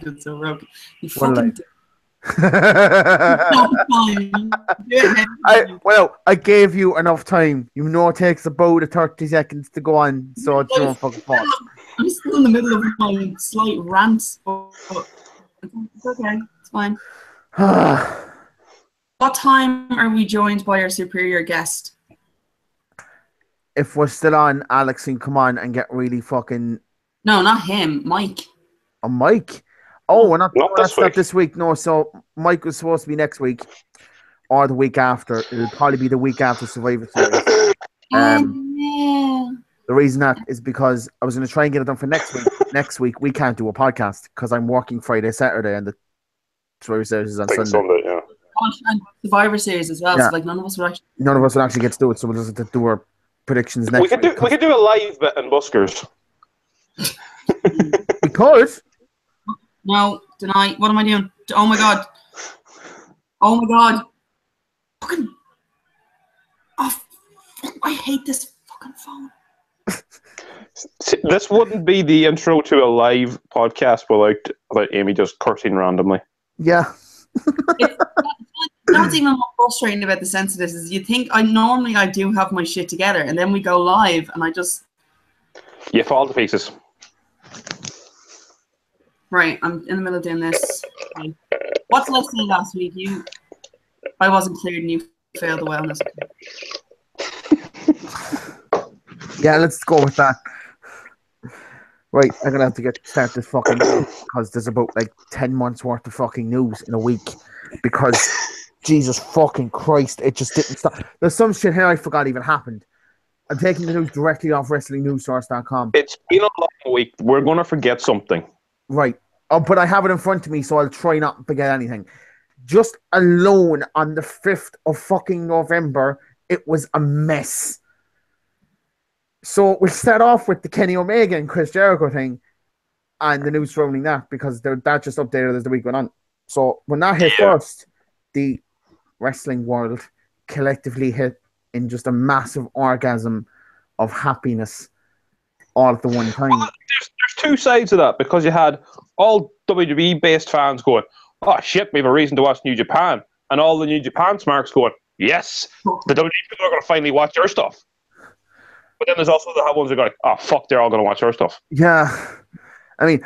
it's so broken. You What fucking life? Well, I gave you enough time. You know it takes about 30 seconds to go on, so it's your own fucking fault. I'm still in the middle of my slight rant, but it's okay. It's fine. What time are we joined by our superior guest? If we're still on, Alex can come on and get really fucking... No, not him. Mike. A Mike? Oh, not this week. No, so Mike was supposed to be next week or the week after. It'll probably be the week after Survivor Series. The reason that is because I was going to try and get it done for next week. Next week, we can't do a podcast because I'm working Friday, Saturday, and the Survivor Series is on Sunday. Yeah. And Survivor Series as well. Yeah. So like none of us would actually get to do it. So we'll just have to do our predictions next week. We could do a live bet in Buskers. We could. No, deny. What am I doing? Oh my god. Oh my god. Fucking. Oh, I hate this fucking phone. This wouldn't be the intro to a live podcast without Amy just cursing randomly. Yeah. That's even more frustrating about the sense of this is you think I do have my shit together and then we go live and I just... You fall to pieces. Right, I'm in the middle of doing this. Okay. What's last day last week? I wasn't cleared and you failed the wellness. Yeah, let's go with that. Right, I'm gonna have to start this fucking because there's about 10 months worth of fucking news in a week. Because Jesus fucking Christ, it just didn't stop. There's some shit here I forgot even happened. I'm taking the news directly off WrestlingNewsSource.com. It's been a long week. We're gonna forget something. Right. Oh, but I have it in front of me, so I'll try not to forget anything. Just alone on the 5th of fucking November, it was a mess. So we'll start off with the Kenny Omega and Chris Jericho thing and the news surrounding that because that just updated as the week went on. So when that hit first, the wrestling world collectively hit in just a massive orgasm of happiness all at the one time. Well, there's two sides of that because you had all WWE-based fans going, oh shit, we have a reason to watch New Japan. And all the New Japan smarks going, yes, the WWE people are going to finally watch your stuff. But then there's also the ones that are going, oh fuck, they're all going to watch our stuff. Yeah. I mean,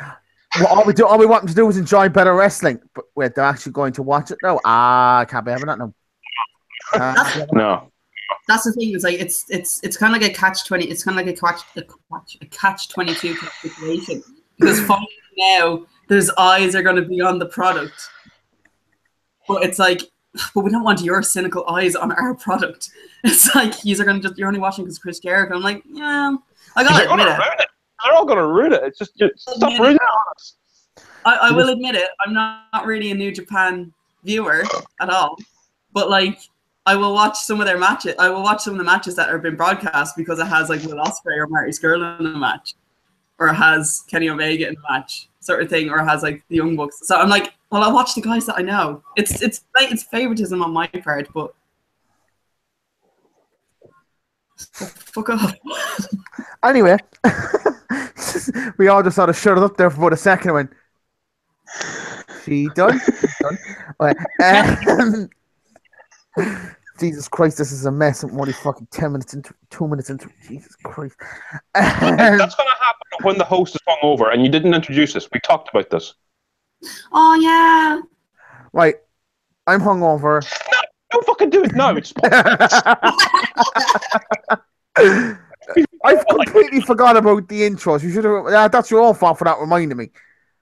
all we want them to do is enjoy better wrestling. But wait, they're actually going to watch it now? I can't be having that now. No. That's the thing. It's like it's kind of like a catch-20. It's kind of like a catch-22 situation because finally now those eyes are going to be on the product, but it's like, but we don't want your cynical eyes on our product. It's like you're only watching because Chris Jericho. I'm like, yeah, I gotta admit it. They're all going to ruin it. It's just stop ruining it on us. I will admit it. I'm not really a New Japan viewer at all, but I will watch some of their matches. I will watch some of the matches that have been broadcast because it has Will Ospreay or Marty Scurll in a match, or it has Kenny Omega in a match, sort of thing, or it has the Young Bucks. So I'm like, well, I'll watch the guys that I know. It's favoritism on my part, but fuck off. Anyway, we all just sort of shut it up there for about a second and went, she done? Okay. Jesus Christ, this is a mess. I'm only fucking 2 minutes into Jesus Christ. That's going to happen when the host is hungover and you didn't introduce us. We talked about this. Oh, yeah. Right. I'm hungover. No, don't fucking do it. No, it's I've completely forgot about the intros. You should have. That's your own fault for that reminding me.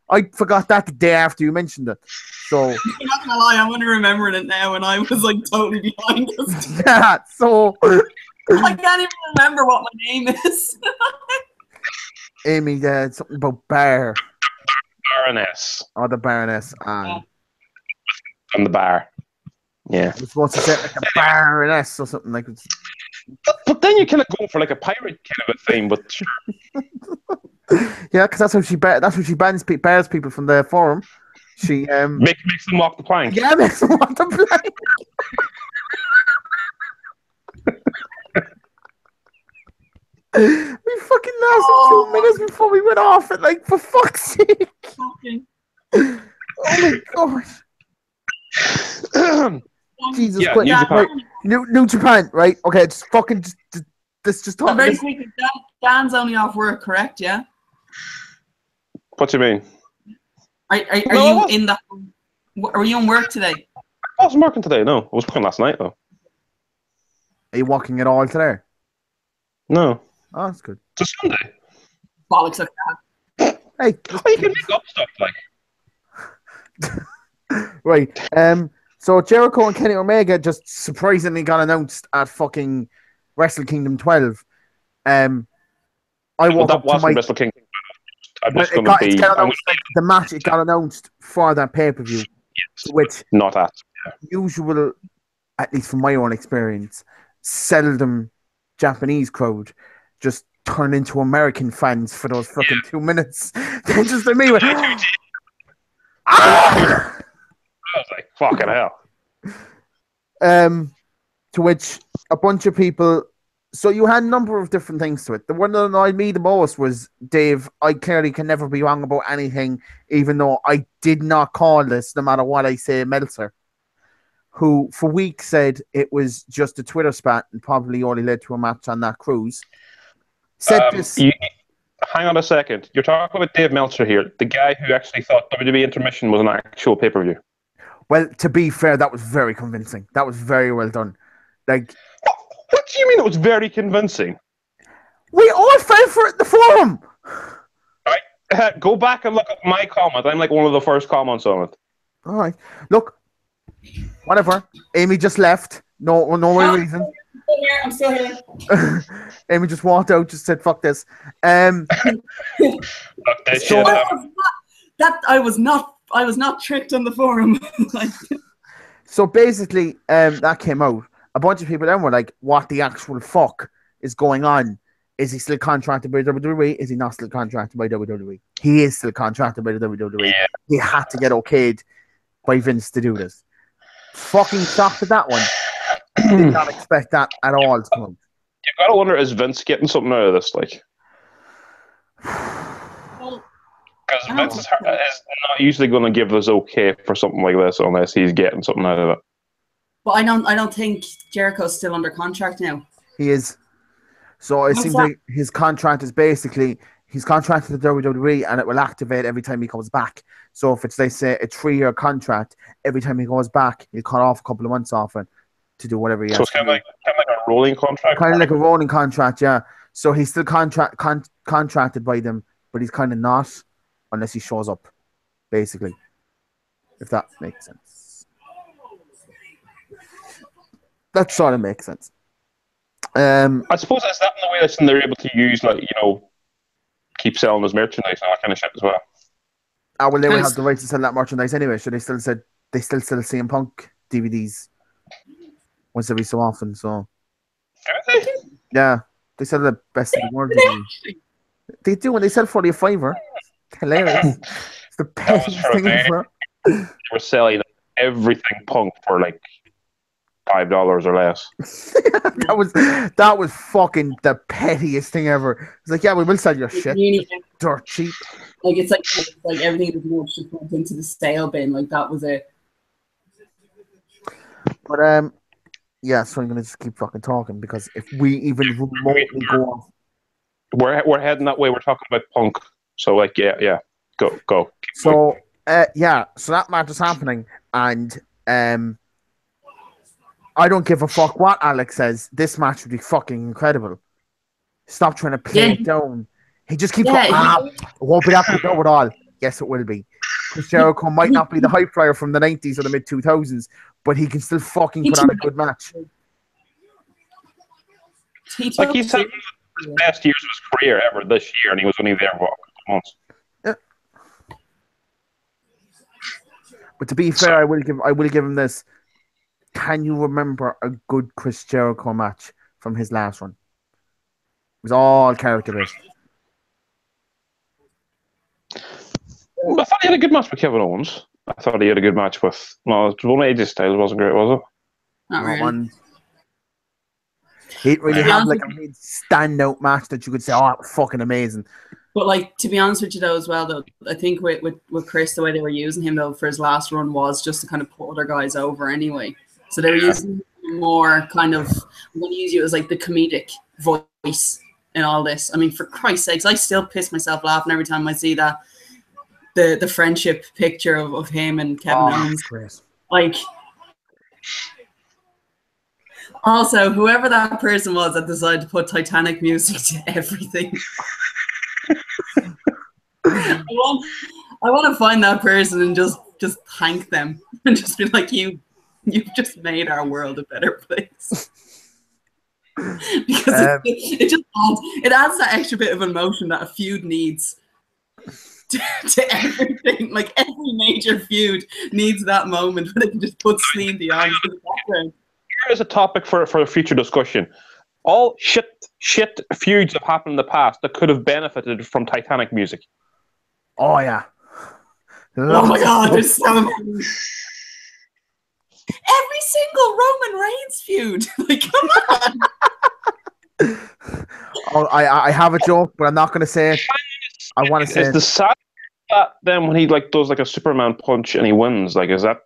I forgot that the day after you mentioned it. So I'm not gonna lie, I'm only remembering it now, and I was totally behind us. Yeah. So I can't even remember what my name is. Amy, something about Bar. Baroness. Oh, the Baroness. On the bar. Yeah. You're supposed to say it like a Baroness or something like that. But then you kind of go for a pirate kind of a thing, but sure. Yeah, because that's how she bans people from the forum. She makes them walk the plank. Yeah, makes them walk the plank. We fucking lasted 2 minutes before we went off it. For fuck's sake. Oh my god. Jesus Yeah, Christ. New Japan. Right. New Japan, right? Okay, just fucking let's just talk. Very quickly, Dan's only off work, correct? Yeah. What do you mean? Are No, you in the? Are you in work today? I wasn't working today. No, I was working last night though. Are you walking at all today? No, Oh, that's good. it's a Sunday. Bollocks of that. Hey, Oh, you can make up stuff like. right. So Jericho and Kenny Omega just surprisingly got announced at fucking Wrestle Kingdom 12. I walked that up to wasn't my. Wrestle Kingdom. I'm Well, just going to be. The match it got announced for that pay per view, Yes, which not at. usual, at least from my own experience, seldom Japanese crowd just turn into American fans for those fucking 2 minutes. They just me went, ah! I was like, fucking hell. To which a bunch of people. So you had a number of different things to it. The one that annoyed me the most was, Dave, I clearly can never be wrong about anything, even though I did not call this, no matter what I say, Meltzer, who for weeks said it was just a Twitter spat and probably only led to a match on that cruise. Said this. Hang on a second. You're talking about Dave Meltzer here, the guy who actually thought WWE Intermission was an actual pay-per-view. Well, to be fair, that was very convincing. That was very well done. Like, what do you mean it was very convincing? We all fell for it in the forum. Right. Go back and look at my comment. I'm like one of the first comments on it. All right. Look, whatever. Amy just left. No reason. I'm still here. Amy just walked out, just said, fuck this. Look, this shit, that I was not tricked on the forum. So basically, that came out. A bunch of people then were like, what the actual fuck is going on? Is he still contracted by WWE? Is he not still contracted by WWE? He is still contracted by the WWE. Yeah. He had to get okayed by Vince to do this. Fucking shocked at that one. Did not expect that at all to come. You gotta wonder, is Vince getting something out of this? Like, because Vince is not usually going to give this okay for something like this unless he's getting something out of it. But I don't think Jericho's still under contract now. He is. So it seems like his contract is basically, he's contracted to WWE and it will activate every time he comes back. So if it's, they say, a 3-year contract, every time he goes back, he'll cut off a couple of months off it to do whatever he has. So it's kind of like a rolling contract? Kind of like a rolling contract, yeah. So he's still contracted by them, but he's kind of not unless he shows up, basically. If that makes sense. That sort of makes sense. I suppose that's that in the way that they're able to use, like, keep selling his merchandise and all that kind of shit as well. Well, they would have the right to sell that merchandise anyway. So they still sell CM Punk DVDs once every so often. So yeah, they sell the best of the world DVDs. They do when they sell for a $5. Hilarious. It's the best thing ever. They were selling everything Punk for like $5 or less. that was fucking the pettiest thing ever. It's like, yeah, we will sell your shit. Dirt cheap. Like it's like everything was more just went into the sale bin. Like that was it. But yeah, so I'm gonna just keep fucking talking because if we even remotely go off, we're heading that way. We're talking about Punk. So like, yeah, go. So yeah, so that match is happening, and I don't give a fuck what Alex says. This match would be fucking incredible. Stop trying to play it down. He just keeps going, it won't be that good at all. Yes, it will be. Chris Jericho might not be the hype flyer from the 90s or the mid-2000s, but he can still fucking put on a good match. Like he's had the best years of his career ever this year, and he was only there for a couple months. Yeah. But to be fair, I will give him this. Can you remember a good Chris Jericho match from his last one? It was all character-based. I thought he had a good match with Kevin Owens. I thought he had a good match with... No, it was one of AJ Styles, wasn't great, was it? Not really. He didn't really To be have honest like a with real standout match that you could say, oh, that was fucking amazing. But like, to be honest with you though, as well though, I think with Chris, the way they were using him though for his last run was just to kind of put other guys over anyway. So they were using him more kind of, I'm going to use you as like the comedic voice in all this. I mean, for Christ's sakes, I still piss myself laughing every time I see that the friendship picture of him and Kevin Owens. Chris. Like, also, whoever that person was that decided to put Titanic music to everything. I want to find that person and just thank them and just be like, you've just made our world a better place. Because it just adds that extra bit of emotion that a feud needs to everything. Like every major feud needs that moment where they can just put Celine Dion in the background. Here is a topic for a future discussion. All shit feuds have happened in the past that could have benefited from Titanic music. Oh yeah. Oh my God, there's so many. Every single Roman Reigns feud. Like, come on. Oh, I have a joke, but I'm not going to say it. I want to say Is the sad that then when he like does like a Superman punch and he wins, like is that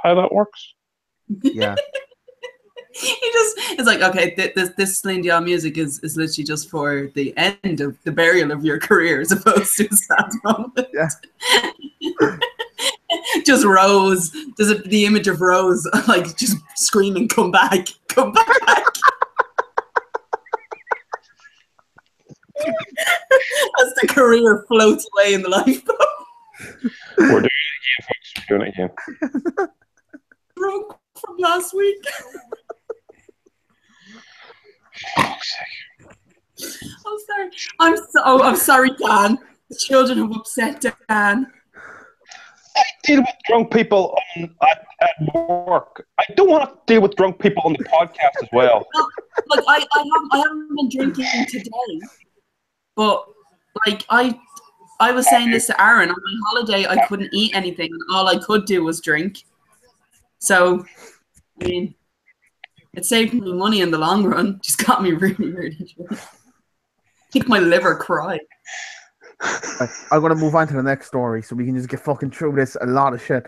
how that works? Yeah. It's like, okay, this Celine Dion music is literally just for the end of the burial of your career as opposed to a sad moment. Yeah. Just Rose. There's the image of Rose like just screaming, come back, come back. As the career floats away in the lifeboat. We're doing it again, folks. We're doing it again. Drunk from last week. I'm sorry. I'm sorry, Dan. The children have upset Dan. I deal with drunk people at work. I don't want to deal with drunk people on the podcast as well. Look, I haven't been drinking today, but like I was saying this to Aaron on my holiday. I couldn't eat anything, and all I could do was drink. So, I mean, it saved me money in the long run. Just got me really, really drunk. I think my liver cried. I'm going to move on to the next story so we can just get fucking through this a lot of shit.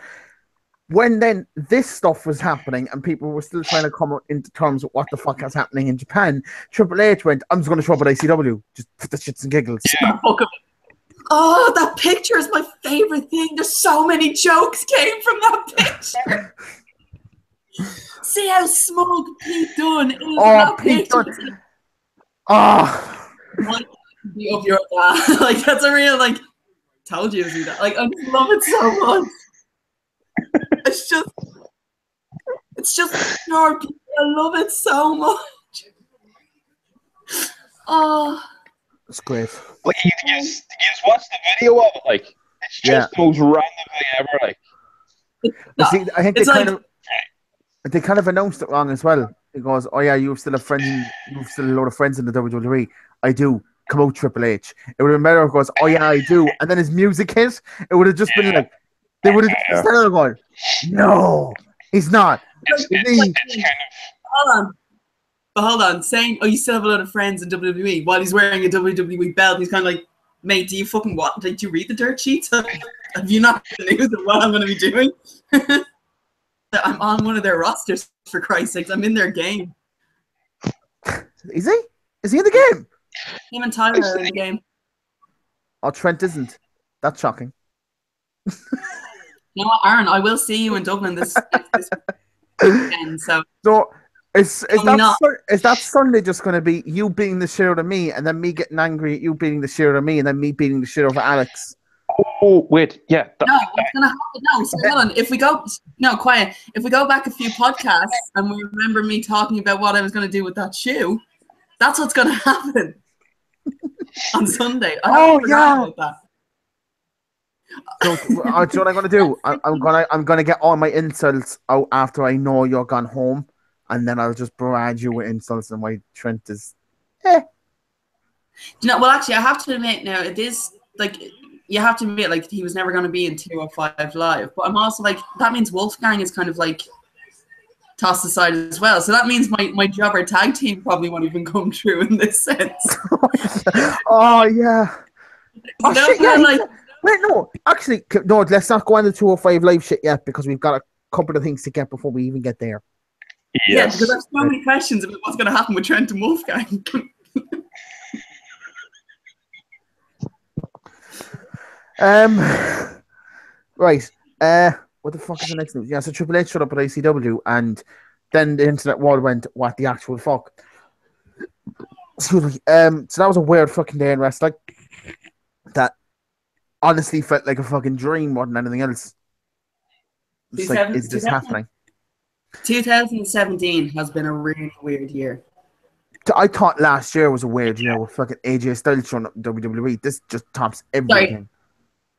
When then this stuff was happening and people were still trying to come into terms with what the fuck is happening in Japan, Triple H went, I'm just going to show up at ICW. Just for the shits and giggles. Yeah. Oh, that picture is my favorite thing. There's so many jokes came from that picture. See how smug Pete Dunne is in that Pete picture. Dunne. Oh. Be of your dad. Like that's a real like told you to do that. Like I just love it so much. It's just pure. I love it so much. Oh, it's great. Like you just watch the video of it, like it's just the most random thing ever. Like, see, I think they kind of announced it wrong as well. He goes, "Oh yeah, you've still a lot of friends in the WWE." I do. Come out, Triple H. It would have been better if it goes, "Oh yeah, I do," and then his music hit. It would have just been like they would have just started going, "No, he's not." It's kind of. Hold on. Saying, "Oh, you still have a lot of friends in WWE," while he's wearing a WWE belt, he's kind of like, "Mate, do you fucking what? Did you read the dirt sheets? Have you not the news of what I'm going to be doing?" I'm on one of their rosters, for Christ's sakes. I'm in their game. Is he? Is he in the game? Him and Tyler are in the game. Oh, Trent isn't. That's shocking. You know what, Aaron? I will see you in Dublin this weekend. So is that Sunday just going to be you beating the shit out of me, and then me getting angry at you beating the shit out of me, and then me beating the shit out of Alex? Oh wait, yeah. No, what's gonna happen now? So hold on. If we go back a few podcasts and we remember me talking about what I was going to do with that shoe, that's what's going to happen on Sunday. Oh yeah. About that. So, do you know what I'm gonna do? I'm gonna get all my insults out after I know you're gone home, and then I'll just barrage you with insults and why Trent is. Well, actually, I have to admit now it is like. You have to admit, like, he was never going to be in 205 Live. But I'm also like, that means Wolfgang is kind of like tossed aside as well. So that means my jobber tag team probably won't even come true in this sense. Oh yeah. Oh No, shit! Yeah. like, Wait, no. Actually, no. Let's not go on the 205 live shit yet because we've got a couple of things to get before we even get there. yeah, because I have so many questions about what's going to happen with Trent and Wolfgang. Right. What the fuck is the next news? Yeah, so Triple H showed up at ICW, and then the internet world went, "What the actual fuck?" Excuse me. So that was a weird fucking day in wrestling. That honestly felt like a fucking dream more than anything else. It's like, is this happening? 2017 has been a really weird year. I thought last year was a weird year with fucking AJ Styles showing up in WWE. This just tops everything.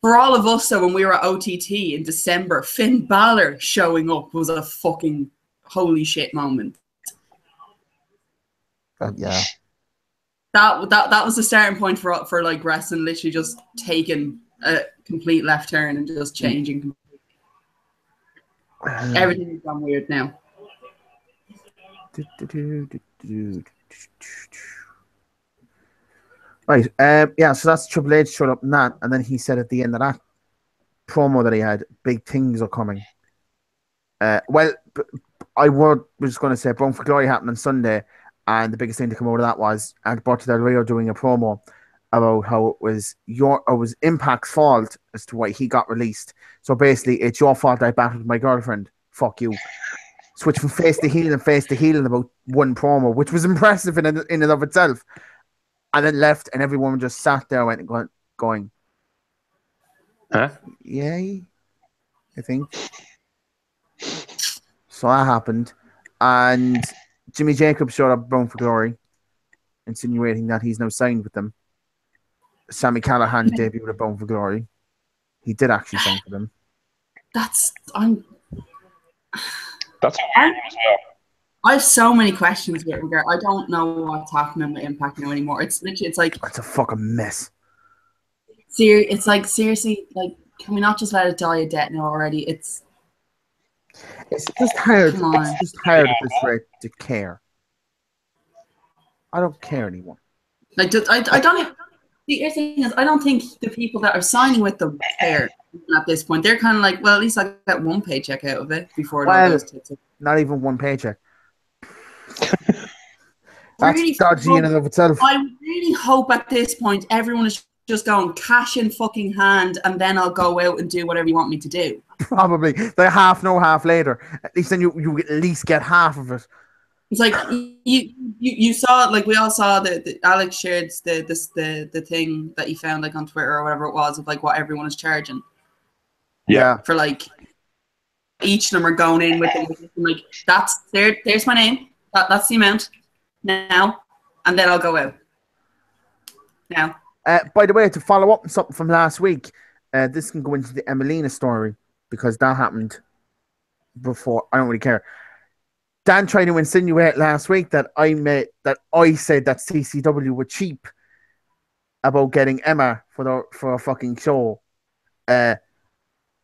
For all of us, so when we were at OTT in December, Finn Balor showing up was a fucking holy shit moment. Yeah. That was the starting point for like wrestling, literally just taking a complete left turn and just changing. Everything has gone weird now. Right. Yeah, so that's Triple H showed up in that, and then he said at the end of that promo that he had, big things are coming. Well, I was going to say Bound for Glory happened on Sunday, and the biggest thing to come out of that was Alberto Del Rio doing a promo about how it was Impact's fault as to why he got released. So basically, it's your fault I battled my girlfriend. Fuck you. Switch from face to heel in about one promo, which was impressive in and of itself. And then left, and everyone just sat there and going, huh? Yay, I think. So that happened. And Jimmy Jacobs showed up Bound for Glory, insinuating that he's now signed with them. Sammy Callahan debuted at Bound for Glory. He did actually sign for them. That's a weird one as well. I have so many questions with regard. I don't know what's happening with Impact now anymore. It's literally, it's like it's a fucking mess. It's like seriously, like, can we not just let it die a death now already? It's just hard. It's just hard at this rate to care. I don't care anymore. Like, I don't. The thing is, I don't think the people that are signing with them care at this point. They're kind of like, well, at least I got one paycheck out of it before it all goes to. Not even one paycheck. That's really dodgy in and of itself. I really hope at this point everyone is just going cash in fucking hand, and then I'll go out and do whatever you want me to do. Probably the half later. At least then you at least get half of it. It's like you saw, like we all saw the Alex shared the thing that he found like on Twitter or whatever it was of like what everyone is charging. Yeah. For like each of them are going in with them, like there's my name. That's the amount now, and then I'll go out. Now. By the way, to follow up on something from last week, this can go into the Emelina story because that happened before. I don't really care. Dan tried to insinuate last week that I said that CCW were cheap about getting Emma for a fucking show. I'd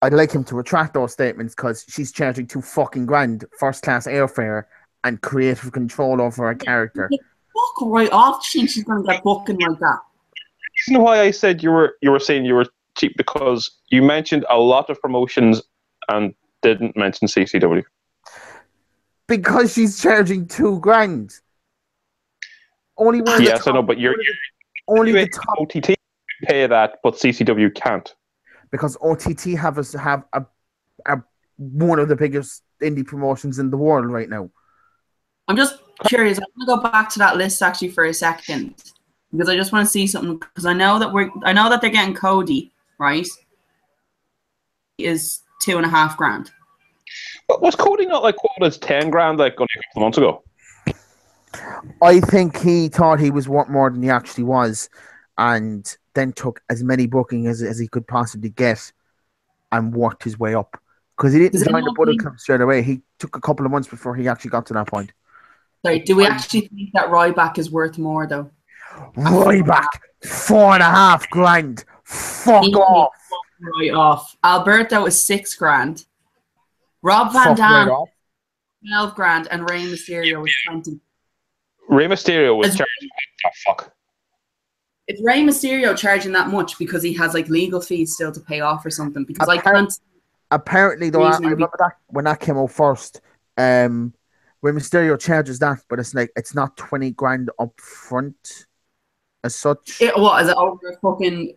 like him to retract those statements because she's charging $2,000 first class airfare and creative control over her character. Fuck right off! She's going to get booking like that. The reason why I said you were saying you were cheap because you mentioned a lot of promotions and didn't mention CCW. Because she's charging $2,000. Only one. Yes, I know, but you're only the top OTT pay that, but CCW can't. Because OTT have one of the biggest indie promotions in the world right now. I'm just curious. I'm gonna go back to that list actually for a second because I just want to see something. Because I know that they're getting Cody, right? Is $2,500. But was Cody not like quoted as $10,000 like only a couple of months ago? I think he thought he was worth more than he actually was, and then took as many bookings as he could possibly get, and worked his way up. Because he didn't join the Bullet Club straight away. He took a couple of months before he actually got to that point. Sorry, do we actually think that Ryback is worth more though? Ryback, $4,500. Fuck off. Right off. Alberto is $6,000. Rob Van Dam. 12 grand, and Rey Mysterio was 20. Rey Mysterio was charged. Oh, fuck. Is Rey Mysterio charging that much because he has like legal fees still to pay off or something? Because I can't. Apparently, though, I remember that when that came out first. Rey Mysterio charges that, but it's like it's not 20 grand up front as such. What is it over a fucking?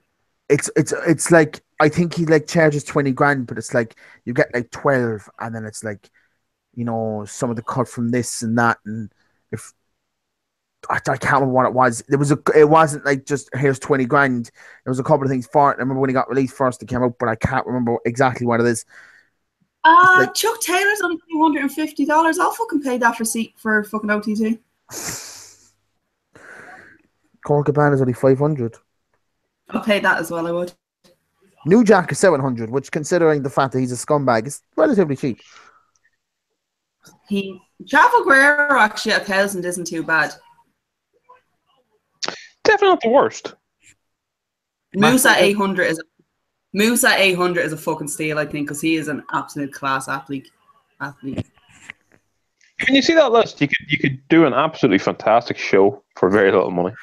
It's like I think he like charges 20 grand, but it's like you get like 12, and then it's like, you know, some of the cut from this and that, and if I can't remember what it was. It wasn't like just here's 20 grand. There was a couple of things for it. I remember when he got released first, it came out, but I can't remember exactly what it is. Like, Chuck Taylor's only $250. I'll fucking pay that for fucking OTT. Colt Cabana is only 500. I'll pay that as well. I would. New Jack is 700, which, considering the fact that he's a scumbag, is relatively cheap. Chavo Guerrero actually at 1,000 isn't too bad. Definitely not the worst. Moose at 800 is a fucking steal, I think, because he is an absolute class athlete. When you see that list, you could do an absolutely fantastic show for very little money.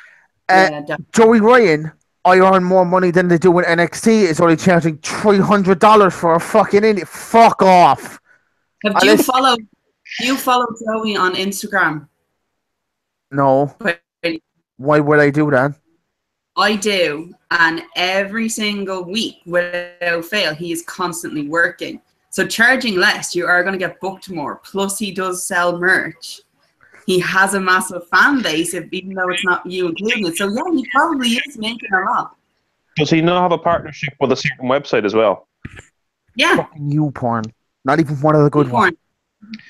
Joey Ryan, I earn more money than they do in NXT. Is only charging $300 for a fucking indie. Fuck off. Do you follow Joey on Instagram? No. Why would I do that? I do, and every single week, without fail, he is constantly working. So charging less, you are going to get booked more. Plus, he does sell merch. He has a massive fan base, even though it's not you including it. So yeah, he probably is making a lot. Does he not have a partnership with a certain website as well? Yeah. Fucking you porn. Not even one of the good ones.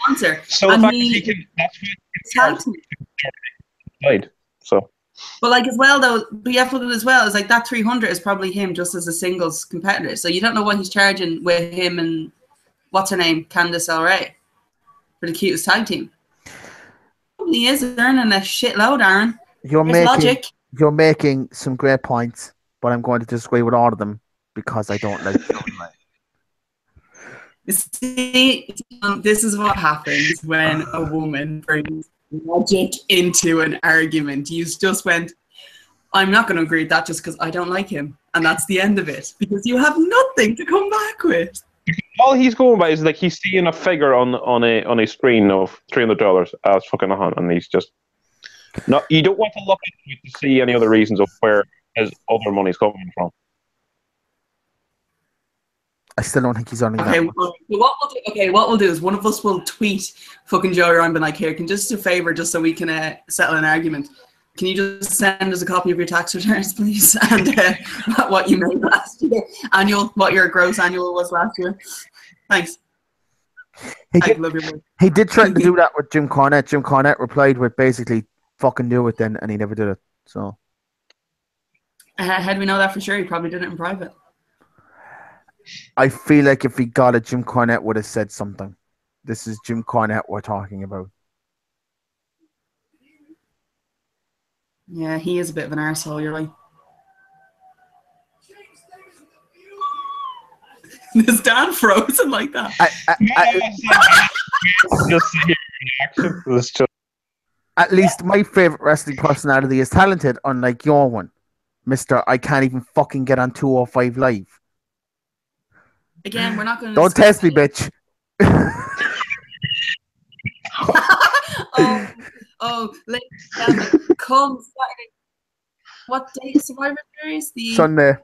Sponsor. So and the fact that he can, that's what so. But like as well though, but you have to look at it as well. It's like that 300 is probably him just as a singles competitor. So you don't know what he's charging with him and what's her name, Candice LeRae, for the cutest tag team. He is earning a shitload, Aaron. You're making some great points, but I'm going to disagree with all of them because I don't like See, this is what happens when a woman brings logic into an argument. You just went, I'm not going to agree with that just because I don't like him. And that's the end of it. Because you have nothing to come back with. All he's going by is like he's seeing a figure on a screen of $300 as fucking on, and he's just not. You don't want to look at it to see any other reasons of where his other money's coming from. I still don't think he's earning that much. What we'll do is one of us will tweet fucking Joey Ryan, being like, here, can just do a favor just so we can settle an argument. Can you just send us a copy of your tax returns, please? And what you made last year, what your gross annual was last year. Thanks. He did try to do that with Jim Cornette. Jim Cornette replied with basically, fucking do it then, and he never did it. So, how do we know that for sure? He probably did it in private. I feel like if he got it, Jim Cornette would have said something. This is Jim Cornette we're talking about. Yeah, he is a bit of an arsehole, you're right. Is Dan frozen like that? At least my favorite wrestling personality is talented, unlike your one, Mr. I can't even fucking get on 205 Live. Again, we're not going to... Don't test me, bitch. Come Saturday. What day is Survivor Series? Sunday.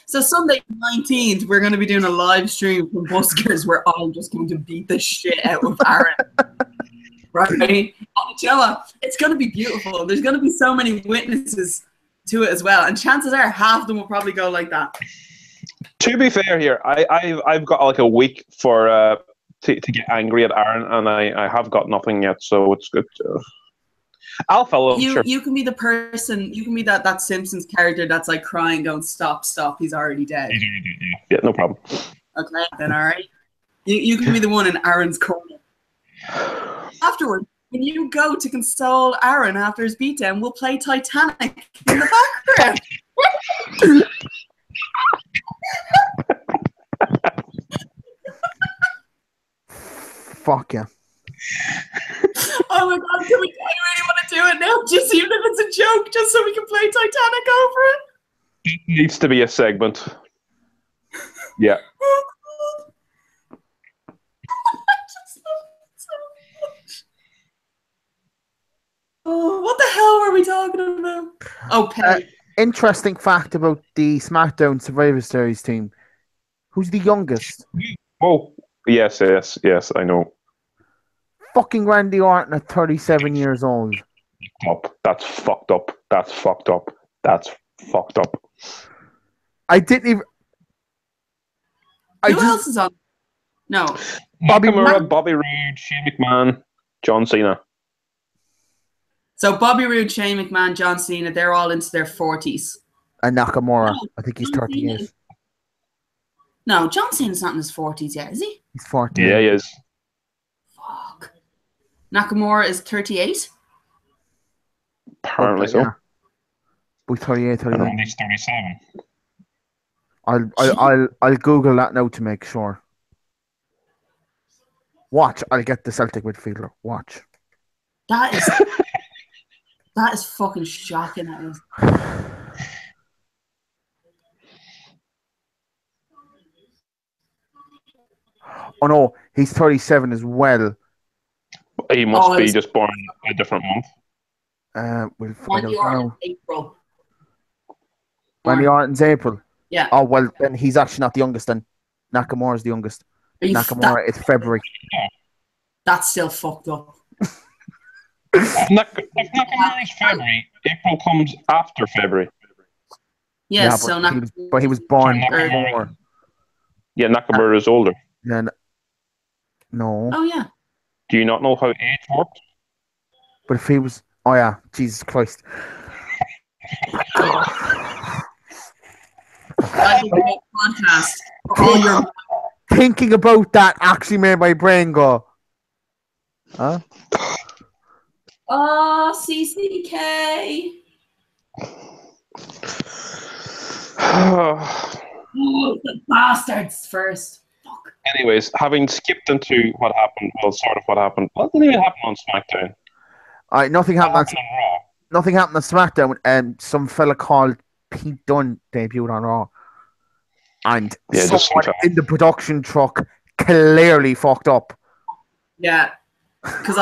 So Sunday 19th, we're going to be doing a live stream from Buskers where I'm just going to beat the shit out of Aaron. Right? And you know what? It's going to be beautiful. There's going to be so many witnesses to it as well. And chances are half of them will probably go like that. To be fair here, I've got like a week for to get angry at Aaron, and I have got nothing yet, so it's good. I'll follow. You can be the person. You can be that Simpsons character that's like crying, going, "Stop! He's already dead." Yeah, no problem. Okay, then all right. You can be the one in Aaron's corner. Afterwards, when you go to console Aaron after his beatdown, we'll play Titanic in the background. Fuck yeah. Oh my god, I really want to do it now, just even if it's a joke, just so we can play Titanic over it. It needs to be a segment. Yeah. Oh, what the hell were we talking about? Oh, Penny. Interesting fact about the SmackDown Survivor Series team. Who's the youngest? Oh, yes, I know. Fucking Randy Orton at 37 years old. That's fucked up. That's fucked up. That's fucked up. I didn't even. Who else is on? No. Bobby Nakamura, Bobby Roode, Shane McMahon, John Cena. So Bobby Roode, Shane McMahon, John Cena, they're all into their 40s. And Nakamura. No, I think he's John 38. Cena. No, John Cena's not in his 40s yet, is he? He's 40. Yeah, he is. Fuck. Nakamura is 38? Apparently so. Yeah. Boy, 38, 39. And he's 37. I'll Google that now to make sure. Watch, I'll get the Celtic midfielder. Watch. That is fucking shocking. That is. Oh no, he's 37 as well. He must be just born a different month. We'll find out now. April. Randy Orton's April. Yeah. Oh well, then he's actually not the youngest. Then Nakamura's the youngest. Nakamura is February. That's still fucked up. If Nakamura is February, April comes after February. Yes, yeah, so but he was born before. Yeah, Nakamura is older. Then no. Oh yeah. Do you not know how age works? But if he was, oh yeah, Jesus Christ. Podcast. All your Thinking about that actually made my brain go. Huh? Oh, CCK. Oh, the bastards first. Fuck. Anyways, having skipped into what happened, well, sort of what happened. What didn't even happen on SmackDown? Nothing happened. What happened on Raw? Nothing happened on SmackDown. And some fella called Pete Dunne debuted on Raw, and someone in the production truck clearly fucked up. Yeah, because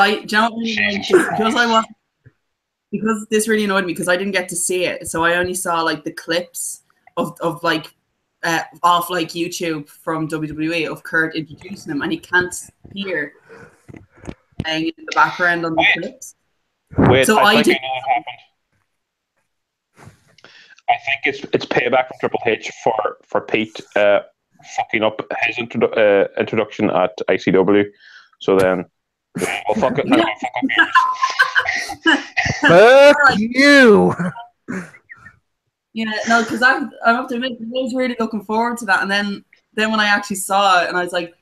because this really annoyed me because I didn't get to see it, so I only saw like the clips of like off like YouTube from WWE of Kurt introducing him, and he can't hear playing in the background on the clips. Wait, so I think I know what happened. I think it's payback from Triple H for Pete fucking up his introduction at ICW. So then, well, fuck it. Yeah. Fuck you. Yeah, no, because I have to admit, I was really looking forward to that, and then when I actually saw it, and I was like,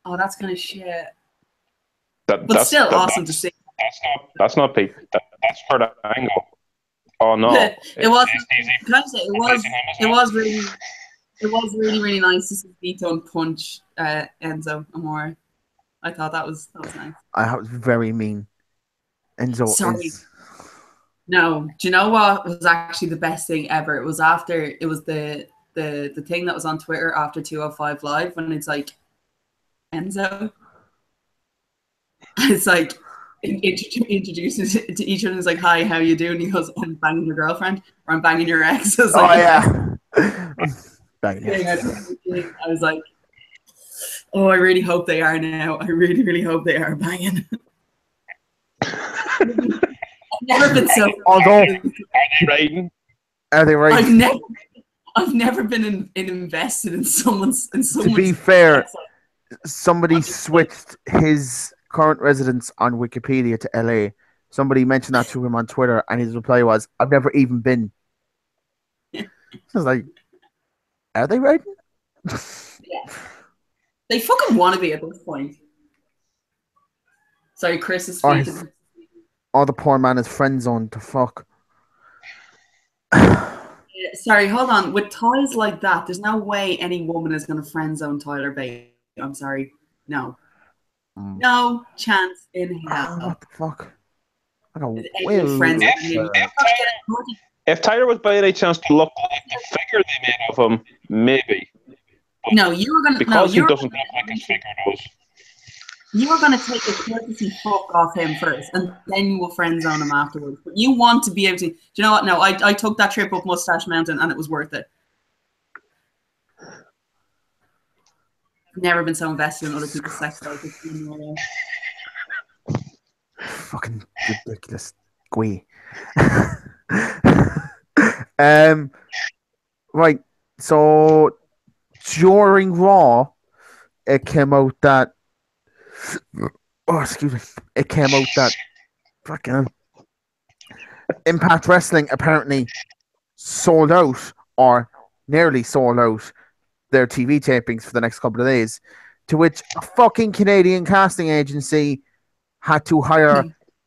"Oh, that's kind of shit." But still awesome to see. That's not Pete. That's Kurt Angle. Oh no! It was. Can I say it was really nice to see Pete Dunne punch Enzo Amore. I thought that was nice. I was very mean. Enzo. Sorry. No, do you know what was actually the best thing ever? It was the thing that was on Twitter after 205 Live when it's like Enzo. It's like introduces to each other. It's like, "Hi, how you doing?" He goes, "I'm banging your girlfriend," or "I'm banging your ex." I was like, I was like, "Oh, I really hope they are now. I really, really hope they are banging." I've never been so. Although, are they right? I've never been invested in someone's. To be fair, somebody switched his current residence on Wikipedia to LA. Somebody mentioned that to him on Twitter, and his reply was, "I've never even been." I was like, "Are they right?" Yeah, they fucking want to be at this point. Sorry, Chris is feeding. Oh, the poor man is friend zoned to fuck. Sorry, hold on. With ties like that, there's no way any woman is going to friend zone Tyler Bate. I'm sorry. No. No chance in hell. What the fuck? I got Any friends with him. If Tyler was by any chance to look like the figure they made of him, maybe. But no, you were gonna. Because no, he doesn't look like his figure does. You were gonna take a courtesy fuck off him first, and then you will friend zone him afterwards. But you want to be able to. Do you know what? No, I took that trip up Mustache Mountain, and it was worth it. I've never been so invested in other people's sex life. Fucking ridiculous. Gui. Right. So during Raw, it came out that. Oh, excuse me. It came out that fucking Impact Wrestling apparently sold out or nearly sold out their TV tapings for the next couple of days, to which a fucking Canadian casting agency had to hire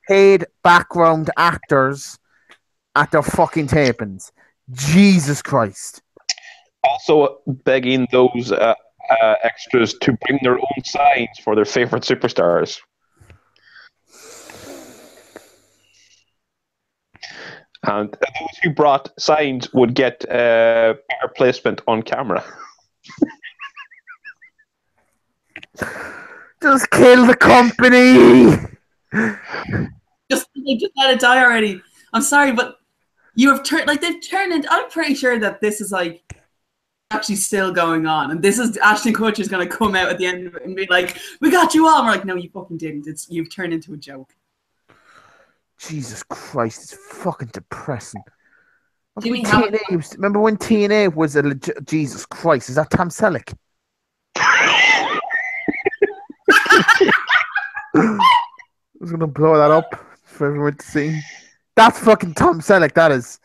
paid background actors at their fucking tapings. Jesus Christ. Also begging those extras to bring their own signs for their favorite superstars. And those who brought signs would get better placement on camera. Just kill the company. Just let it die already. I'm sorry, but you have turned they've turned it. I'm pretty sure that this is actually still going on, and this is Ashton Kutcher's going to come out at the end of it and be like, "We got you all." And we're like, "No, you fucking didn't. You've turned into a joke." Jesus Christ, it's fucking depressing. TNA Remember when TNA was a legit... Jesus Christ, is that Tom Selleck? I was going to blow that up for everyone to see. That's fucking Tom Selleck, that is.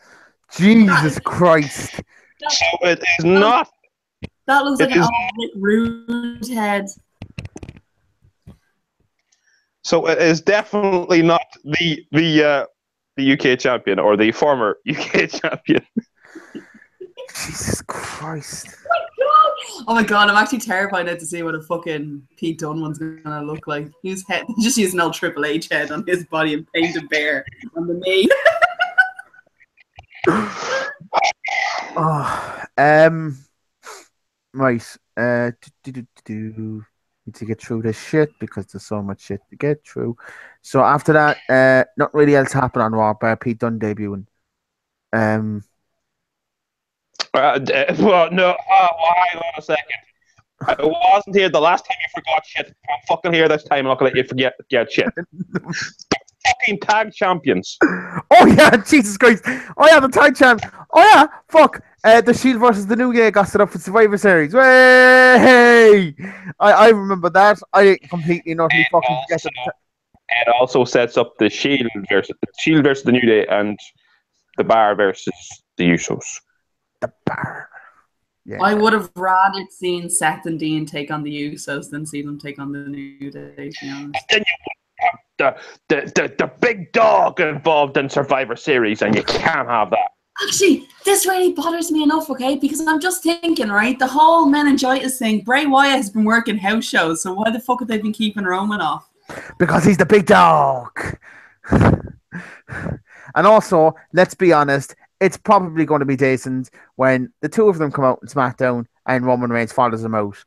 Jesus Christ. So it is not. That looks like an old rude head. So it is definitely not the UK champion or the former UK champion. Jesus Christ. Oh my god, I'm actually terrified now to see what a fucking Pete Dunne one's gonna look like. His head, just use an old Triple H head on his body and paint a bear on the knee. Right. Need to get through this shit because there's so much shit to get through. So after that, not really else happened on Raw, but Pete Dunne debuting. Well, no. Hang on a second. I wasn't here the last time you forgot shit. I'm fucking here this time. I'm not gonna let you forget shit. Fucking tag champions. Oh yeah, Jesus Christ. Oh yeah, the tag champ. Oh yeah, fuck. The Shield versus the New Day got set up for Survivor Series. Hey, I remember that. I completely not fucking forget it. It also sets up the Shield versus the New Day and the Bar versus the Usos. The Bar. Yeah. I would have rather seen Seth and Dean take on the Usos than see them take on the New Day, to be honest. Then you want the big dog involved in Survivor Series, and you can't have that. Actually, this really bothers me enough, okay? Because I'm just thinking, right? The whole meningitis thing, Bray Wyatt has been working house shows, so why the fuck have they been keeping Roman off? Because he's the big dog. And also, let's be honest, it's probably going to be decent when the two of them come out in SmackDown and Roman Reigns follows them out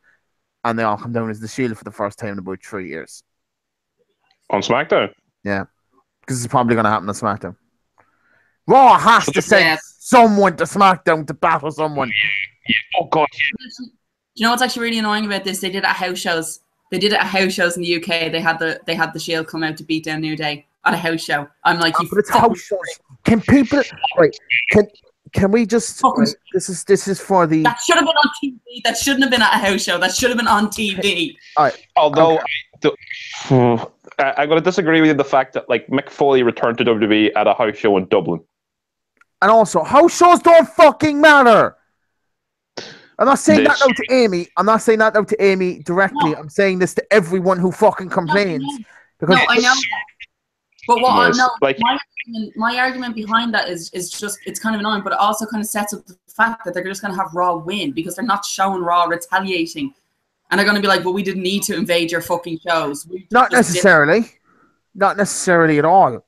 and they all come down as the Shield for the first time in about 3 years. On SmackDown? Yeah. Because it's probably going to happen on SmackDown. Raw has to send someone to SmackDown to battle someone. Yeah. Oh, God. Yeah. Do you know what's actually really annoying about this? They did it at house shows. They did it at house shows in the UK. They had the Shield come out to beat down New Day at a house show. I'm like, but it's house shows. Can people Can we just? Right, this is for the. That should have been on TV. That shouldn't have been at a house show. That should have been on TV. All right. Although I'm going to disagree with you the fact that Mick Foley returned to WWE at a house show in Dublin. And also, house shows don't fucking matter. I'm not saying that out to Amy. I'm not saying that out to Amy directly. No. I'm saying this to everyone who fucking complains. Because I know. But what I know, my argument behind that is just, it's kind of annoying, but it also kind of sets up the fact that they're just going to have Raw win because they're not showing Raw retaliating And they're going to be like, well, we didn't need to invade your fucking shows. Not necessarily. Not necessarily at all.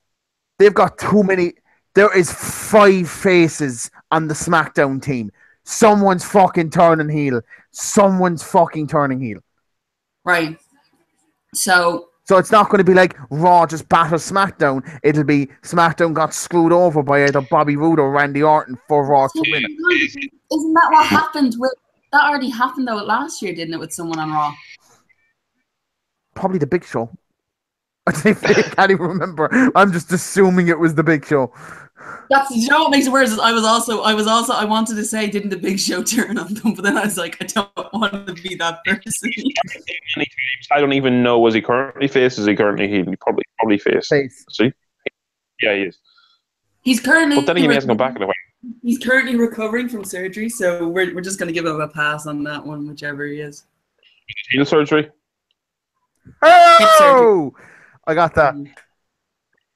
They've got too many. There is 5 faces on the SmackDown team. Someone's fucking turning heel. Right. So it's not going to be like Raw just battle SmackDown. It'll be SmackDown got screwed over by either Bobby Roode or Randy Orton for Raw 2 minutes. Isn't that what happened with... That already happened, though, last year, didn't it, with someone on Raw? Probably the Big Show. I can't even remember. I'm just assuming it was the Big Show. You know what makes it worse is I wanted to say, didn't the Big Show turn on them? But then I was like, I don't want to be that person. I don't even know, was he currently face? Is he currently heel? He probably face. See? Yeah, he is. He's currently... But then he hasn't gone back in a way. He's currently recovering from surgery, so we're just going to give him a pass on that one, whichever he is. Heel surgery? Oh! I got that. It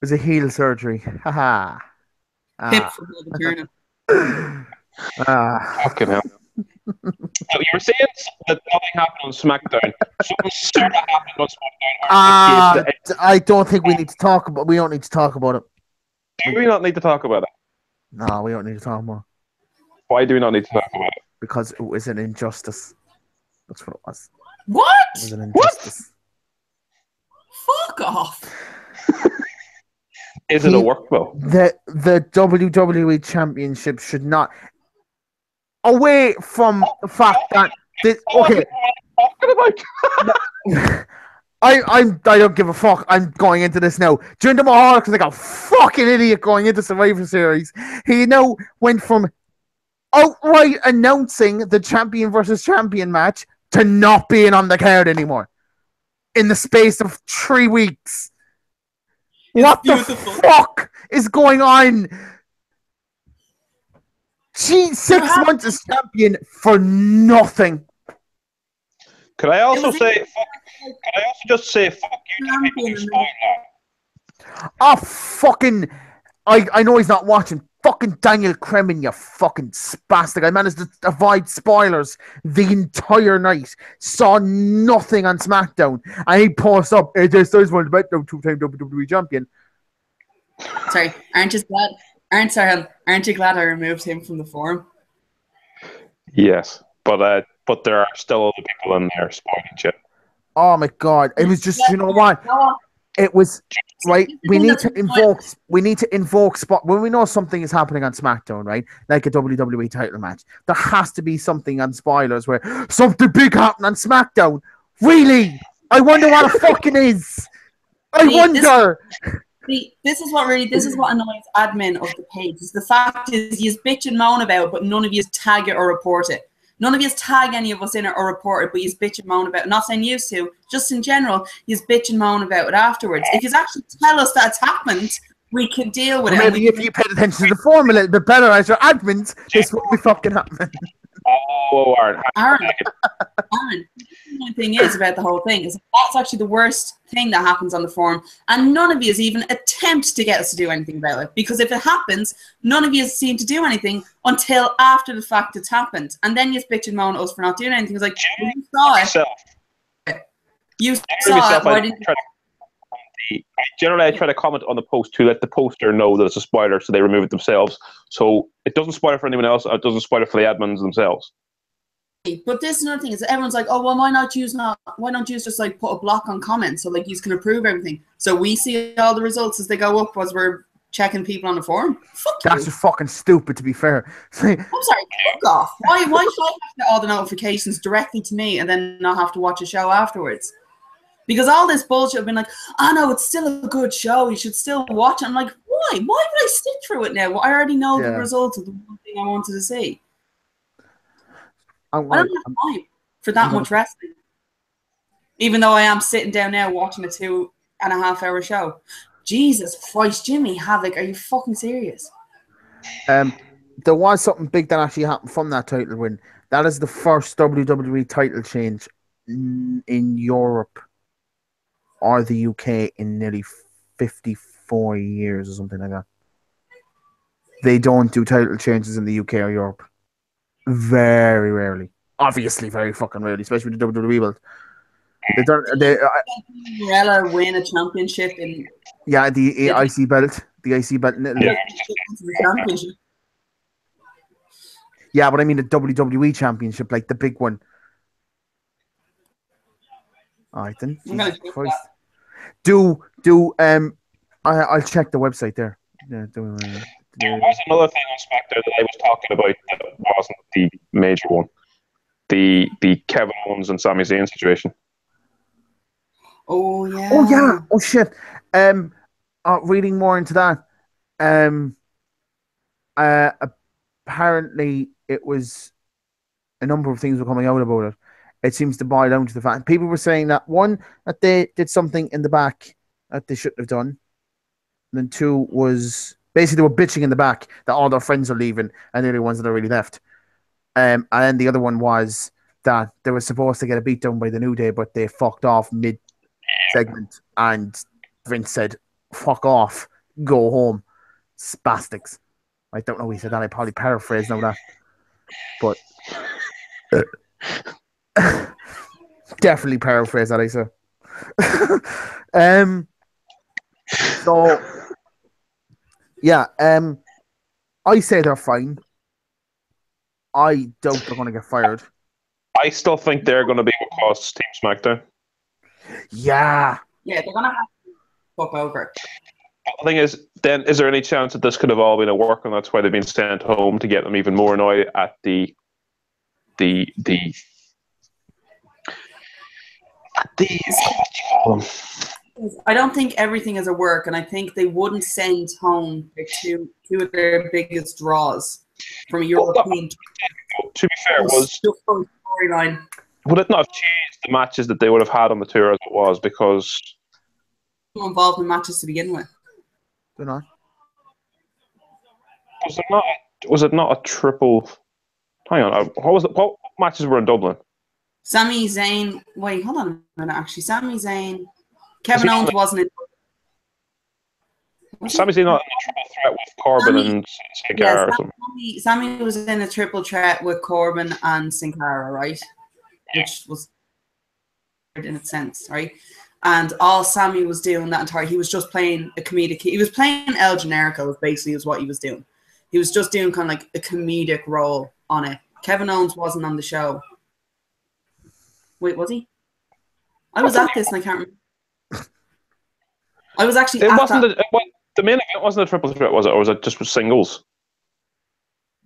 was a heel surgery. Haha. Hip for the turnip. Fucking hell. So you were saying that nothing happened on SmackDown. Something sort of happened on SmackDown. I don't think we need to talk about. We don't need to talk about it. Do we not need to talk about it? No, we don't need to talk about it. Why do we not need to talk about it? Because it was an injustice. That's what it was. What? It was an injustice. Fuck off. Is it a work though? The WWE Championship should not. Away from the fact that okay. I don't give a fuck. I'm going into this now. Jinder Mahal looks like a fucking idiot going into Survivor Series. He now went from outright announcing the champion versus champion match to not being on the card anymore in the space of 3 weeks. What the fuck is going on? 6 months as champion for nothing. Could I also just say fuck you to people who spoil that? Oh, fucking... I know he's not watching. Fucking Daniel Kremen, you fucking spastic. I managed to avoid spoilers the entire night. Saw nothing on SmackDown. And he posts up, AJ Styles won the bet, 2-time WWE champion. Sorry, aren't you glad I removed him from the forum? Yes, but there are still other people in there spoiling shit. Oh my god. It was just, you know what? It was right. We need to invoke spot when we know something is happening on SmackDown, right? Like a WWE title match. There has to be something on spoilers where something big happened on SmackDown. Really? I wonder what it fucking is. I wonder. This is what annoys admin of the page. Is the fact is you bitch and moan about it, but none of you tag it or report it. None of you tag any of us in it or report it, but you bitch and moan about it. Not saying used to, just in general, you bitch and moan about it afterwards. If you actually tell us that it's happened, we can deal with it. Maybe if you paid attention to the form a little bit better as your admins, this won't be fucking happening. Oh, Aaron, the thing is about the whole thing is that's actually the worst thing that happens on the forum, and none of you even attempt to get us to do anything about it, because if it happens, none of you seem to do anything until after the fact it's happened, and then you bitch and moan at us for not doing anything. It's like, well, you saw it. You saw it. Why didn't you? Generally, I try to comment on the post to let the poster know that it's a spoiler, so they remove it themselves. So it doesn't spoil for anyone else. It doesn't spoil for the admins themselves. But this is another thing is everyone's like, oh well, why don't you just like put a block on comments so like you can approve everything, so we see all the results as they go up as we're checking people on the forum. That's just fucking stupid, to be fair. I'm sorry, fuck off. Why should I have to get all the notifications directly to me and then not have to watch a show afterwards? Because all this bullshit have been like, oh no, it's still a good show, you should still watch it. I'm like, why? Why would I stick through it now? I already know the results of the one thing I wanted to see. I don't have time for that much wrestling. Even though I am sitting down now watching a 2.5 hour show. Jesus Christ, Jimmy Havoc, are you fucking serious? There was something big that actually happened from that title win. That is the first WWE title change in Europe or the UK in nearly 54 years or something like that. They don't do title changes in the UK or Europe. Very rarely. obviously very fucking rude, especially with the WWE belt. They don't. They Morella win a championship in the IC belt, the IC belt in Italy. the championship. Yeah, but I mean the WWE championship, like the big one. All right then. Jesus Christ. I'll check the website there. Yeah, There was another thing on SmackDown that I was talking about that wasn't the major one. The Kevin Owens and Sami Zayn situation. Oh yeah. Oh yeah. Oh shit. Reading more into that. Apparently it was a number of things were coming out about it. It seems to boil down to the fact people were saying that one, that they did something in the back that they shouldn't have done. And then two was basically they were bitching in the back that all their friends are leaving and they're the ones that are really left. And then the other one was that they were supposed to get a beat down by the New Day, but they fucked off mid segment and Vince said, fuck off, go home. Spastics. I don't know who he said that. I probably paraphrased now that. But definitely paraphrase that, I said. So yeah, I say they're fine. I doubt they're going to get fired. I still think they're going to be what costs Team SmackDown. Yeah. Yeah, they're going to have to fuck over. The thing is, then, is there any chance that this could have all been a work, and that's why they've been sent home to get them even more annoyed at the what do you call them? I don't think everything is a work, and I think they wouldn't send home two of their biggest draws from a European. To be fair, storyline. Would it not have changed the matches that they would have had on the tour as it was? Because involved in matches to begin with. They're not. Was it not a triple? Hang on, what matches were in Dublin? Sami Zayn. Wait, hold on a minute. Actually, Sami Zayn. Kevin Owens wasn't in. Sami Zayn not in a triple threat with Corbin and Sin Cara or something. Sami was in a triple threat with Corbin and Sin Cara, right? Which was in a sense, right? And all Sami was doing that entire, he was just playing a comedic. He was playing El Generico, basically, is what he was doing. He was just doing kind of like a comedic role on it. Kevin Owens wasn't on the show. Wait, was he? I was at this and I can't remember. I was actually. It wasn't the main event wasn't a triple threat, was it, or was it just singles?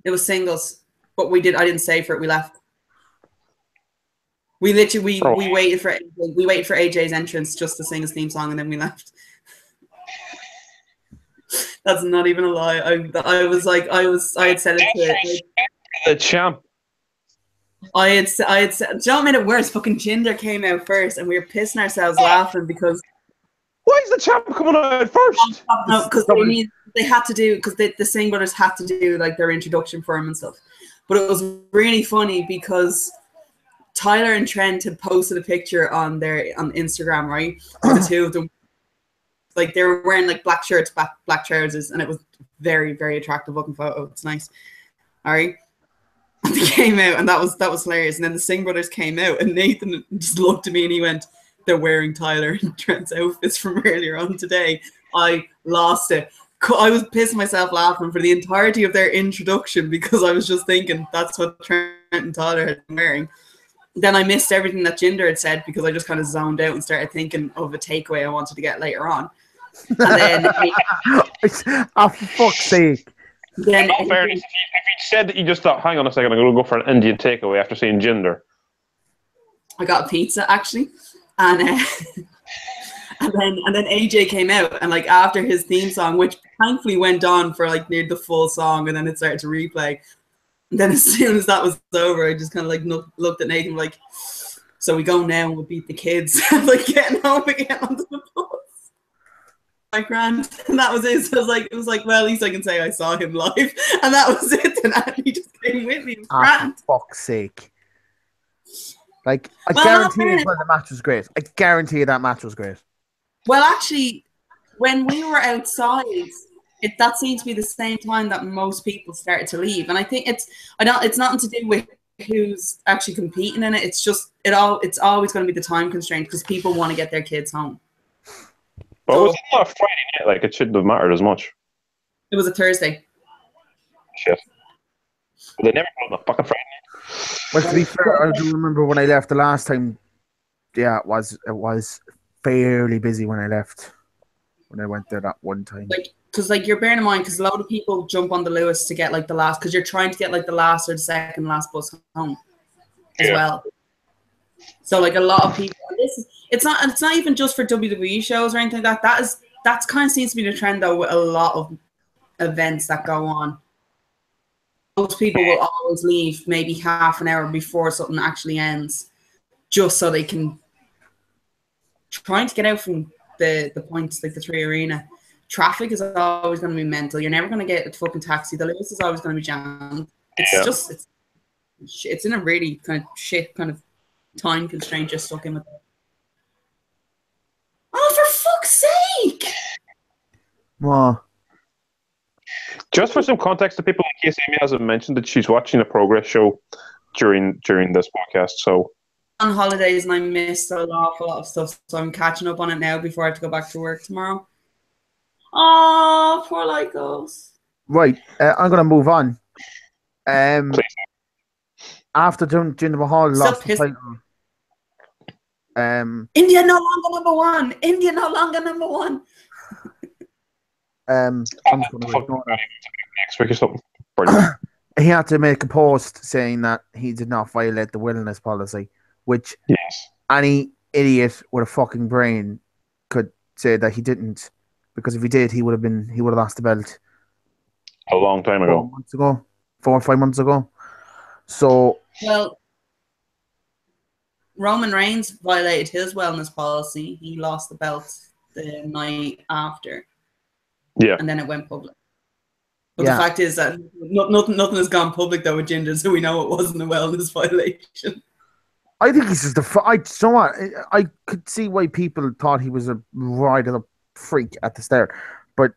It was singles, but I didn't stay for it. We left. We literally we waited for AJ's entrance just to sing his theme song, and then we left. That's not even a lie. I had said it to the champ. I had said. Do you know what made it worse? Fucking Jinder came out first, and we were pissing ourselves laughing because. Why is the champ coming out first? No, because they had to do, because the Singh brothers had to do like their introduction for him and stuff. But it was really funny because Tyler and Trent had posted a picture on Instagram, right? The two of them, like they were wearing like black shirts, black trousers, and it was very, very attractive looking photo. It's nice. All right. And they came out, and that was hilarious. And then the Singh brothers came out, and Nathan just looked at me and he went, "They're wearing Tyler and Trent's outfits from earlier on today." I lost it. I was pissing myself laughing for the entirety of their introduction because I was just thinking that's what Trent and Tyler had been wearing. Then I missed everything that Jinder had said because I just kind of zoned out and started thinking of a takeaway I wanted to get later on. And then, oh, for fuck's sake. Then, in fairness, if you said that you just thought, hang on a second, I'm going to go for an Indian takeaway after seeing Jinder. I got a pizza actually. And then AJ came out, and like after his theme song, which thankfully went on for like near the full song, and then it started to replay. And then as soon as that was over, I just kind of like looked at Nathan like, "So we go now and we'll beat the kids." Like getting home again onto the bus. My grand, and that was it. So it was like, well, at least I can say I saw him live, and that was it. And he just came with me. For fuck's sake. Like, I guarantee you the match was great. I guarantee you that match was great. Well, actually, when we were outside, that seemed to be the same time that most people started to leave. And I think it's nothing to do with who's actually competing in it. It's just it's always going to be the time constraint because people want to get their kids home. But was it not a Friday night? Like, it shouldn't have mattered as much. It was a Thursday. Shit. But they never put on a fucking Friday night. Well, to be fair, I do remember when I left the last time. Yeah, it was fairly busy when I left. When I went there that one time. Because you're bearing in mind, because a lot of people jump on the Lewis to get like the last, because you're trying to get like the last or the second last bus home as well. So like a lot of people, it's not even just for WWE shows or anything like that. That's kind of seems to be the trend though with a lot of events that go on. Most people will always leave maybe half an hour before something actually ends, just so they can trying to get out from the points, like the 3 Arena. Traffic is always going to be mental. You're never going to get a fucking taxi. The Lewis is always going to be jammed. It's in a really kind of shit kind of time constraint just stuck in with it. Oh, for fuck's sake! Wow. Just for some context to people, in case Amy hasn't mentioned that she's watching a progress show during this podcast, so on holidays and I missed an awful lot of stuff, so I'm catching up on it now before I have to go back to work tomorrow. Oh, poor Lycos. Right, I'm going to move on. After Jinder Mahal lost the title. India no longer number one. India no longer number one. I'm just going to ignore that. Next week or something. He had to make a post saying that he did not violate the wilderness policy, which any idiot with a fucking brain could say that he didn't, because if he did, he would have lost the belt a long time ago. 4 months ago, 4 or 5 months ago. So, well, Roman Reigns violated his wellness policy. He lost the belt the night after. Yeah. And then it went public. But the fact is that nothing has gone public though with Jinder, so we know it wasn't a wellness violation. I think he's just so what? I could see why people thought he was a right of the freak at the start, but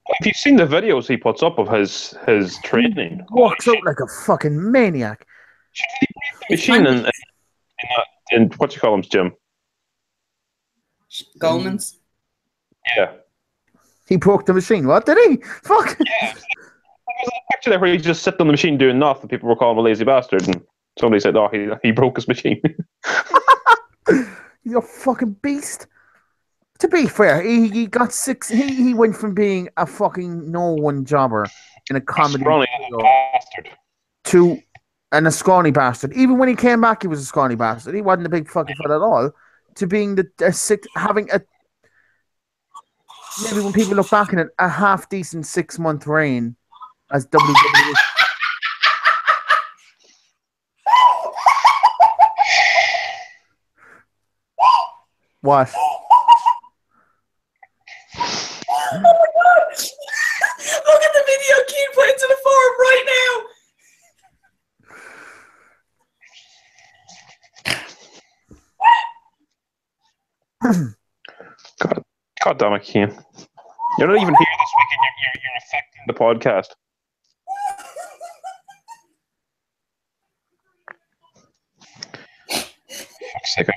if you've seen the videos he puts up of his training, he walks out like a fucking maniac. Machine in what you call him, Jim? Goldman's. Yeah. He broke the machine. What did he? Fuck. Yeah. There was a picture there where he's just sitting on the machine doing nothing. People were calling him a lazy bastard, and somebody said, "Oh, he broke his machine." He's a fucking beast. To be fair, he got 6. He went from being a fucking no one jobber in a comedy to a scrawny bastard. Even when he came back, he was a scrawny bastard. He wasn't a big fucking fella at all. To being having a maybe when people look back on it, a half decent 6-month reign as WWE. What? Oh my god! Look at the video Keane put into the forum right now. God damn it, Keane. You're not even here this week and you're affecting the podcast. Fuck's sake,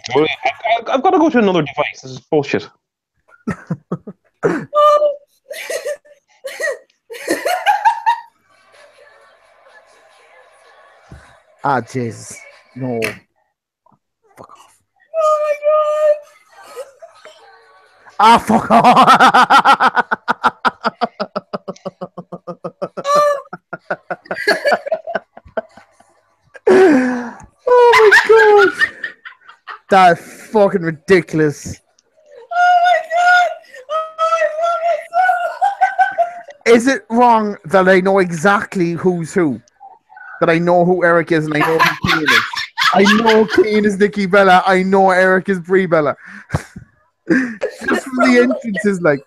I've got to go to another device. This is bullshit. Ah, Jesus. No. Fuck off. Oh my god. Ah, fuck off. Oh my god. That's fucking ridiculous. Oh my god. Oh, I Is it wrong that I know exactly who's who? That I know who Eric is and I know who Keane is? I know Keane is Nikki Bella. I know Eric is Brie Bella. Just from the entrances, like.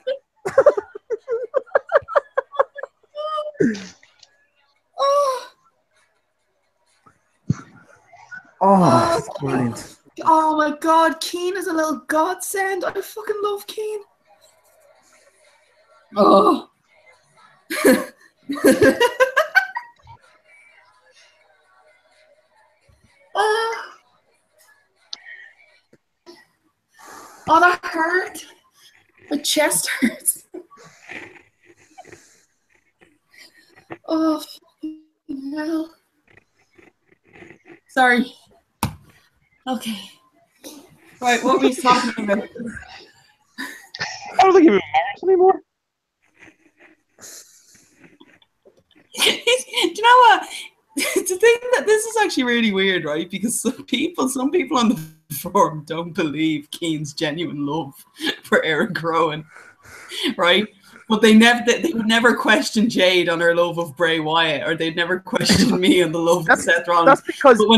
Oh, it's brilliant. Oh my god, Keane is a little godsend. I fucking love Keane. Oh. Oh, oh, that hurt. My chest hurts. Oh, no. Sorry. Okay. Right, what were we talking about? I don't think he even matters anymore. Do you know what? To think that this is actually really weird, right? Because some people on the forum don't believe Keane's genuine love for Eric Rowan, right? But they would never question Jade on her love of Bray Wyatt, or they'd never question me on the love of Seth Rollins. That's because. But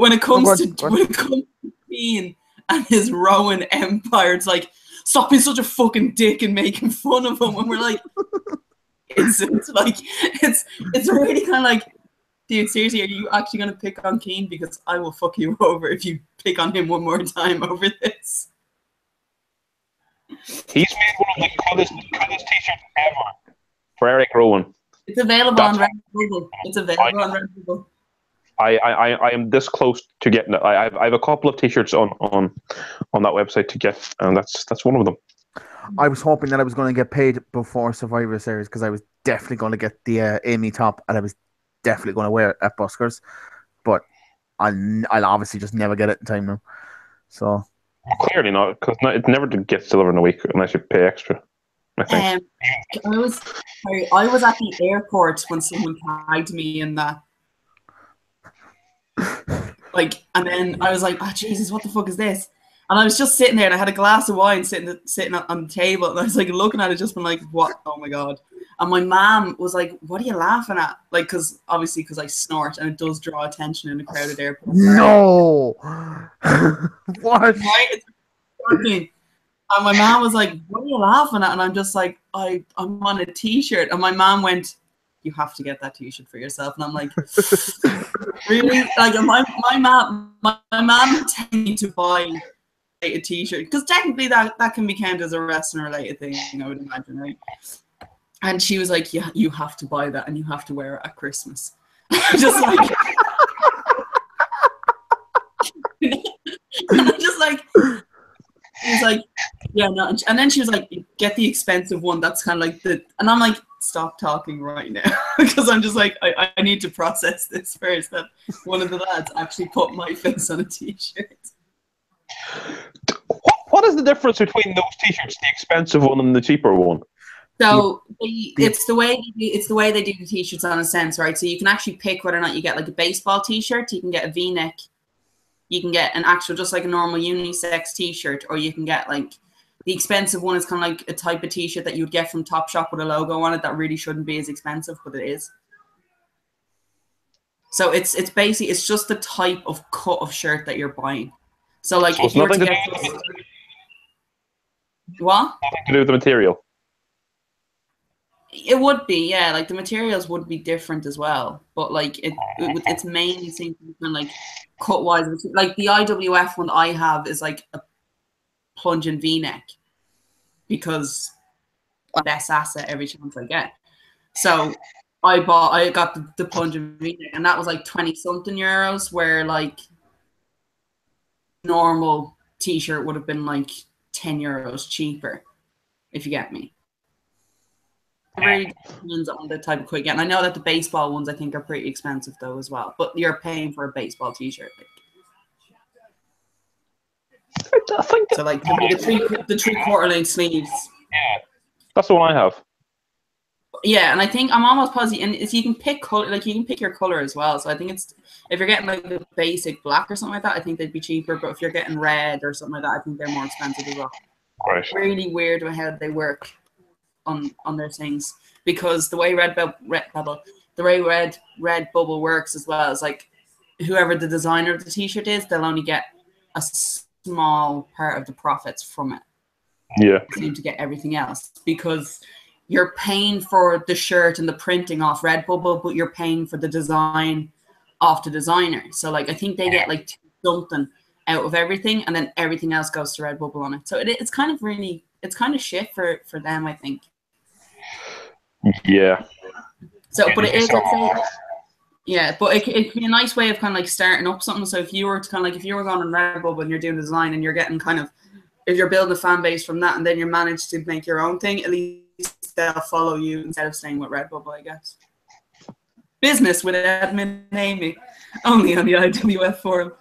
when it comes to Keane and his Rowan empire, it's like, stop being such a fucking dick and making fun of him. And we're like, it's really kind of like, dude, seriously, are you actually gonna pick on Keane? Because I will fuck you over if you pick on him one more time over this. He's made one of the coolest t-shirts ever for Eric Rowan. It's available on Redbubble. It's available on Redbubble. I am this close to getting it. I have a couple of t-shirts on that website to get, and that's one of them. I was hoping that I was going to get paid before Survivor Series because I was definitely going to get the Amy top, and I was definitely going to wear it at Buskers, but I'll obviously just never get it in time now. So clearly not, because it never gets delivered in a week unless you pay extra. I think. I was at the airport when someone tagged me in that. Like, and then I was like, oh Jesus, what the fuck is this? And I was just sitting there, and I had a glass of wine sitting on the table, and I was like looking at it, just been like, what? Oh my god! And my mom was like, what are you laughing at? Like, because I snort, and it does draw attention in a crowded airport. No, what? Right? It's working. And my mom was like, what are you laughing at? And I'm just like, I'm on a t-shirt. And my mom went, you have to get that t-shirt for yourself. And I'm like, really? Like, my mom telling me to buy a t-shirt, because technically that can be counted as a wrestling related thing, I would imagine, right? And she was like, yeah, you have to buy that, and you have to wear it at Christmas. Just like, and I'm just like, he was like, yeah, no. And then she was like, get the expensive one. That's kind of like and I'm like, stop talking right now. Because I'm just like, I need to process this first, that one of the lads actually put my face on a t-shirt. What is the difference between those t-shirts, the expensive one and the cheaper one? So it's the way they do the t-shirts, on a sense, right? So you can actually pick whether or not you get like a baseball t-shirt, you can get a V-neck, you can get an actual, just like a normal unisex t-shirt, or you can get like, the expensive one is kind of like a type of t-shirt that you would get from Topshop with a logo on it that really shouldn't be as expensive, but it is. So it's basically, it's just the type of cut of shirt that you're buying. So like, if you were to get what? Nothing to do with the material. It would be, yeah. Like, the materials would be different as well, but like it's mainly seen kind of like cut wise. Like the IWF one I have is like a plunging V-neck, because less asset every chance I get. So I got the plunging V-neck, and that was like 20 something euros, where like normal t-shirt would have been like 10 euros cheaper, if you get me. It really depends on the type of quick. And I know that the baseball ones I think are pretty expensive though as well, but you're paying for a baseball t-shirt. I think so like the 3/4 length sleeves. Yeah, that's the one I have. Yeah, and I think I'm almost positive, and it's, you can pick color, like you can pick your color as well. So I think it's, if you're getting like the basic black or something like that, I think they'd be cheaper. But if you're getting red or something like that, I think they're more expensive as well. Right. Really weird how they work on their things, because the way Redbubble works as well is like, whoever the designer of the t-shirt is, they'll only get a small part of the profits from it. Yeah. They seem to get everything else, because you're paying for the shirt and the printing off Redbubble, but you're paying for the design off the designer. So like, I think they get like something out of everything, and then everything else goes to Redbubble on it. So it's kind of really, it's kind of shit for them, I think. Yeah. So, but it is, Yeah, but it could be a nice way of kind of like starting up something. So if you were to kind of like, if you were going on Redbubble and you're doing design and you're getting kind of, if you're building a fan base from that and then you manage to make your own thing, at least they'll follow you instead of staying with Redbubble, I guess. Business with admin Amy, only on the IWF forum.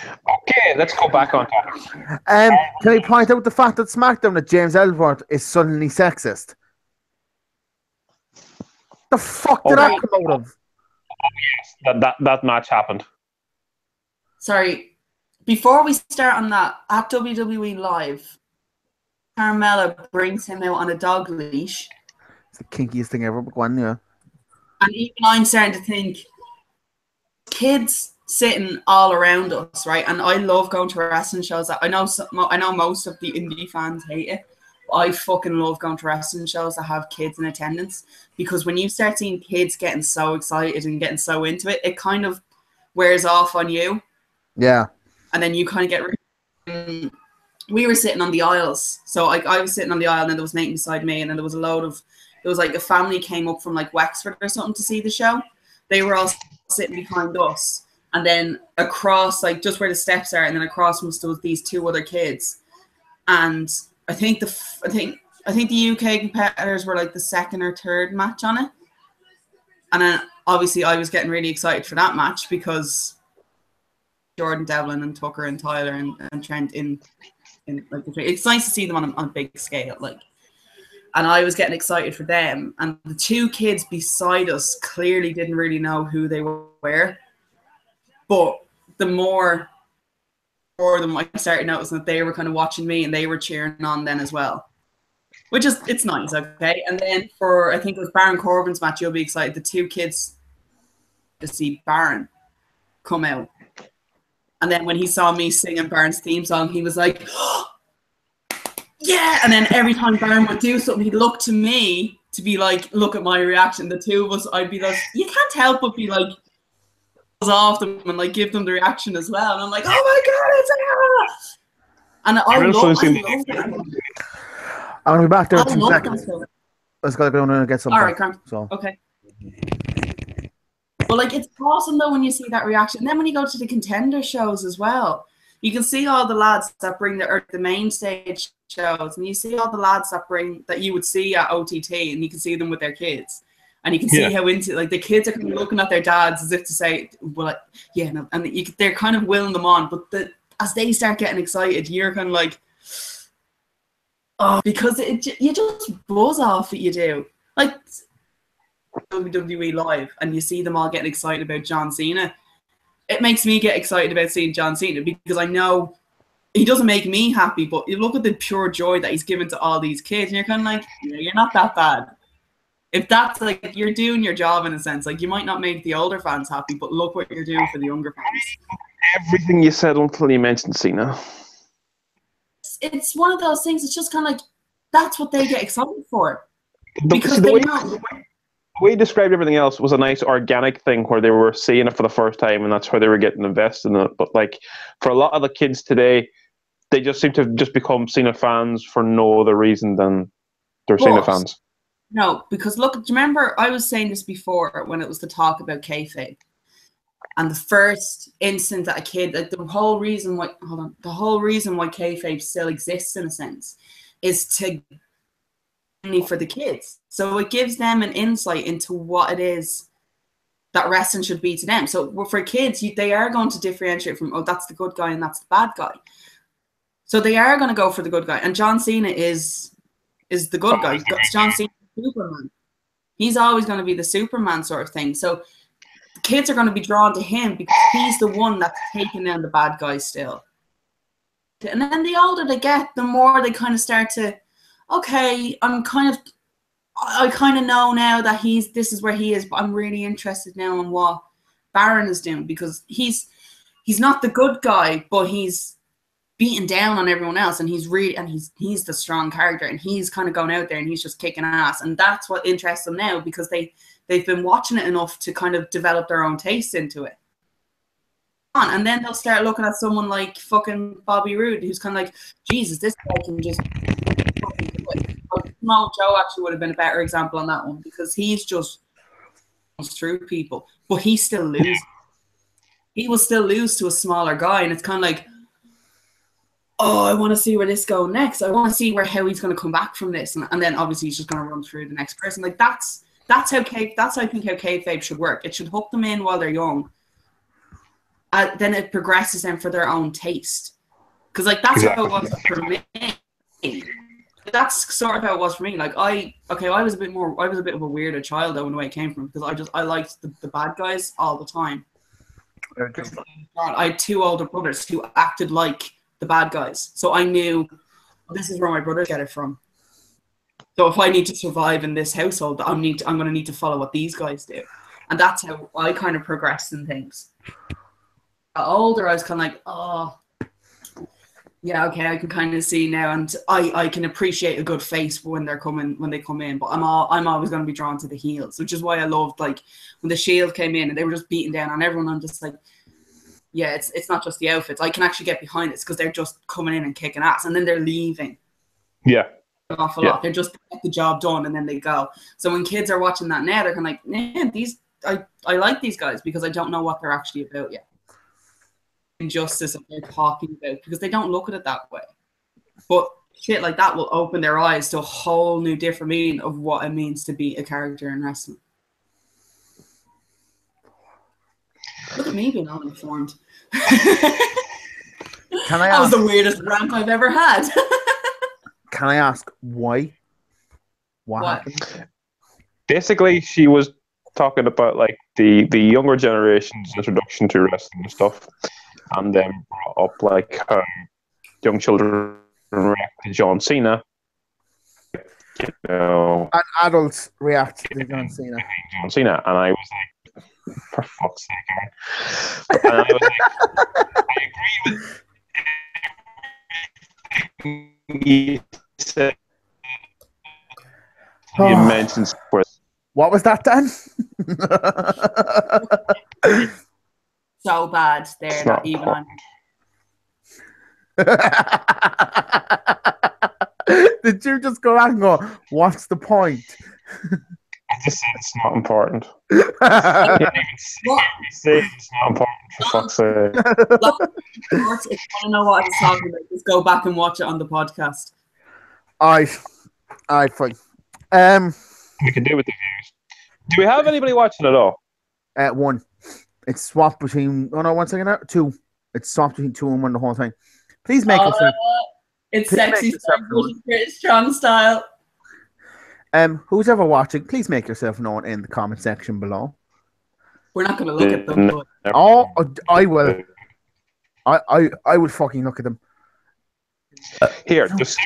Okay, let's go back on topic. Can I point out the fact that SmackDown that James Ellsworth is suddenly sexist? The fuck did that come out of? That match happened. Sorry, before we start on that, at WWE Live, Carmella brings him out on a dog leash. It's the kinkiest thing ever, but go on, yeah. And even I'm starting to think, kids sitting all around us, right? And I love going to wrestling shows. I know most of the indie fans hate it. But I fucking love going to wrestling shows that have kids in attendance, because when you start seeing kids getting so excited and getting so into it, it kind of wears off on you. Yeah. And then you kind of get... We were sitting on the aisles. So I was sitting on the aisle and there was Nate beside me, and then there was there was like a family came up from like Wexford or something to see the show. They were all sitting behind us. And then across, like just where the steps are, and then across from us there was these two other kids. And I think the UK competitors were like the second or third match on it. And then obviously I was getting really excited for that match because Jordan Devlin and Tucker and Tyler and Trent in like it's nice to see them on a big scale, like. And I was getting excited for them, and the two kids beside us clearly didn't really know who they were. But the more of them, I started noticing that they were kind of watching me and they were cheering on then as well, which is, it's nice, okay? And then for, I think it was Baron Corbin's match, you'll be excited. The two kids to see Baron come out. And then when he saw me singing Baron's theme song, he was like, oh, yeah! And then every time Baron would do something, he'd look to me to be like, look at my reaction. The two of us, I'd be like, you can't help but be like, off them and like give them the reaction as well. And I'm like, oh my god, it's and I love that. I'm gonna be back there in 2 seconds. Let's go and get something. All right, Grant. So okay. But like, it's awesome though when you see that reaction. And then when you go to the contender shows as well, you can see all the lads that bring the main stage shows, and you see all the lads that you would see at OTT, and you can see them with their kids. And you can see how into, like, the kids are kind of looking at their dads as if to say, well, like, yeah, no, and they're kind of willing them on. But as they start getting excited, you're kind of like, oh, because you just buzz off what you do. Like WWE Live, and you see them all getting excited about John Cena. It makes me get excited about seeing John Cena, because I know he doesn't make me happy, but you look at the pure joy that he's given to all these kids, and you're kind of like, yeah, you're not that bad. If that's like, you're doing your job in a sense, like you might not make the older fans happy, but look what you're doing for the younger fans. Everything you said until you mentioned Cena. It's one of those things. It's just kind of like, that's what they get excited for. The way you described everything else was a nice organic thing where they were seeing it for the first time, and that's where they were getting invested in it. But like for a lot of the kids today, they just seem to have just become Cena fans for no other reason than they're Cena fans. No, because look, do you remember I was saying this before when it was the talk about kayfabe, and the first instant that a kid, like the whole reason why kayfabe still exists in a sense, is to only for the kids. So it gives them an insight into what it is that wrestling should be to them. So for kids, they are going to differentiate from, oh, that's the good guy and that's the bad guy. So they are going to go for the good guy, and John Cena is the good guy. John Cena. Superman. He's always going to be the Superman sort of thing. So the kids are going to be drawn to him because he's the one that's taking down the bad guys still. And then the older they get, the more they kind of start to, okay, I kind of know now that this is where he is, but I'm really interested now in what Baron is doing, because he's not the good guy, but he's beating down on everyone else, and he's the strong character, and he's kind of going out there and he's just kicking ass, and that's what interests them now, because they've been watching it enough to kind of develop their own taste into it. And then they'll start looking at someone like fucking Bobby Roode, who's kind of like, Jesus, this guy can just fucking do it. Samoa Joe actually would have been a better example on that one, because he's just through people, but he still loses. He will still lose to a smaller guy, and it's kind of like, oh, I want to see where this goes next. I want to see how he's going to come back from this, and then obviously he's just going to run through the next person. Like that's how I think how kayfabe should work. It should hook them in while they're young. Then it progresses them for their own taste, because like that's how it was for me. That's sort of how it was for me. Like I was a bit of a weirder child though in the way it came from, because I liked the bad guys all the time. I had two older brothers who acted like the bad guys, so I knew this is where my brothers get it from. So if I need to survive in this household, I'm going to need to follow what these guys do, and that's how I kind of progressed in things. Older, I was kind of like, oh, yeah, okay, I can kind of see now, and I can appreciate a good face when they come in. But I'm always going to be drawn to the heels, which is why I loved like when the Shield came in and they were just beating down on everyone. I'm just like, yeah, it's not just the outfits. I can actually get behind it because they're just coming in and kicking ass, and then they're leaving. Yeah, an awful lot. They just get the job done and then they go. So when kids are watching that now, they're kind of like, man, I like these guys because I don't know what they're actually about yet. Injustice that they're talking about, because they don't look at it that way. But shit like that will open their eyes to a whole new different meaning of what it means to be a character in wrestling. Look at me being uninformed. That was the weirdest rant I've ever had. Can I ask why? What happened? Basically, she was talking about like the younger generation's introduction to wrestling and stuff, and then brought up like how young children react to John Cena. You know, and adults react to John Cena. And I was like, for fuck's sake, and I was like, I agree with you said. You mentioned sports. What was that, Dan? So bad there, not even on. Did you just go out and go, what's the point? I just said it's not important. You can't even say it's not important, for fuck's sake. If you want to know what I was talking about, just go back and watch it on the podcast. Alright, fine. We can do with the views. Do we have anybody watching at all? One. It's swapped between. Oh no, 1 second now. Two. It's swapped between 2 and 1 the whole time. Please make yourself. It's sexy strong style. Who's ever watching? Please make yourself known in the comment section below. We're not going to look at them. But... Oh, I will. I would fucking look at them. Here, just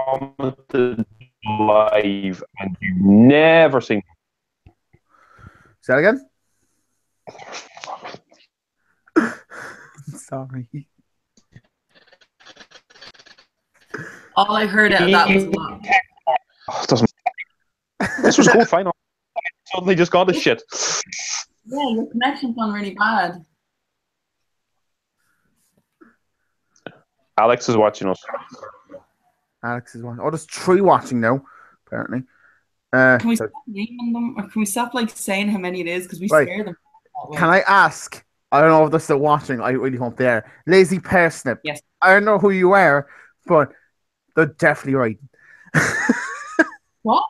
commented live and you never seen. Say that again. Sorry. All I heard out of that was love. Oh, this was cool. Final. Suddenly just got this shit. Yeah, your connection's gone really bad. Alex is watching us. Alex is watching. Oh, there's 3 watching now, apparently. Can we stop naming them, or can we stop like saying how many it is, because we scare them? Can I ask? I don't know if they're still watching. I really hope they are. Lazy Parsnip. Yes. I don't know who you are, but they're definitely right. What?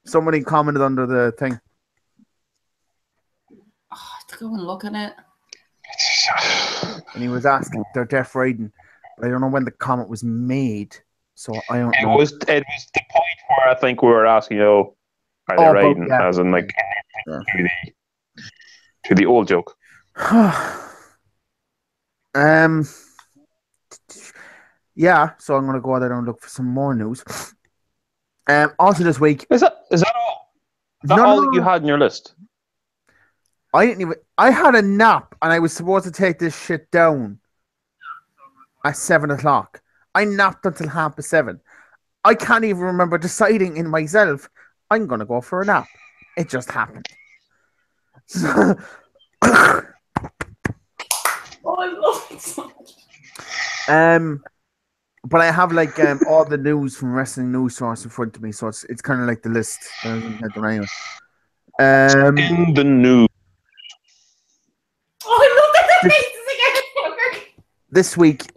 Somebody commented under the thing. Oh, I have to go and look at it. And he was asking, they're deaf riding. But I don't know when the comment was made. So I don't know. It was the point where I think we were asking, are they riding? Yeah. As in, like, to the old joke. Yeah, so I'm going to go out there and look for some more news. Also this week... Is that all? Is that all you had in your list? I had a nap and I was supposed to take this shit down at 7 o'clock. I napped until 7:30. I can't even remember deciding in myself, I'm going to go for a nap. It just happened. Oh, I love it so much. But I have like all the news from wrestling news source in front of me, so it's kind of like the list. Anyway. In the news. Oh, look at the faces again. This week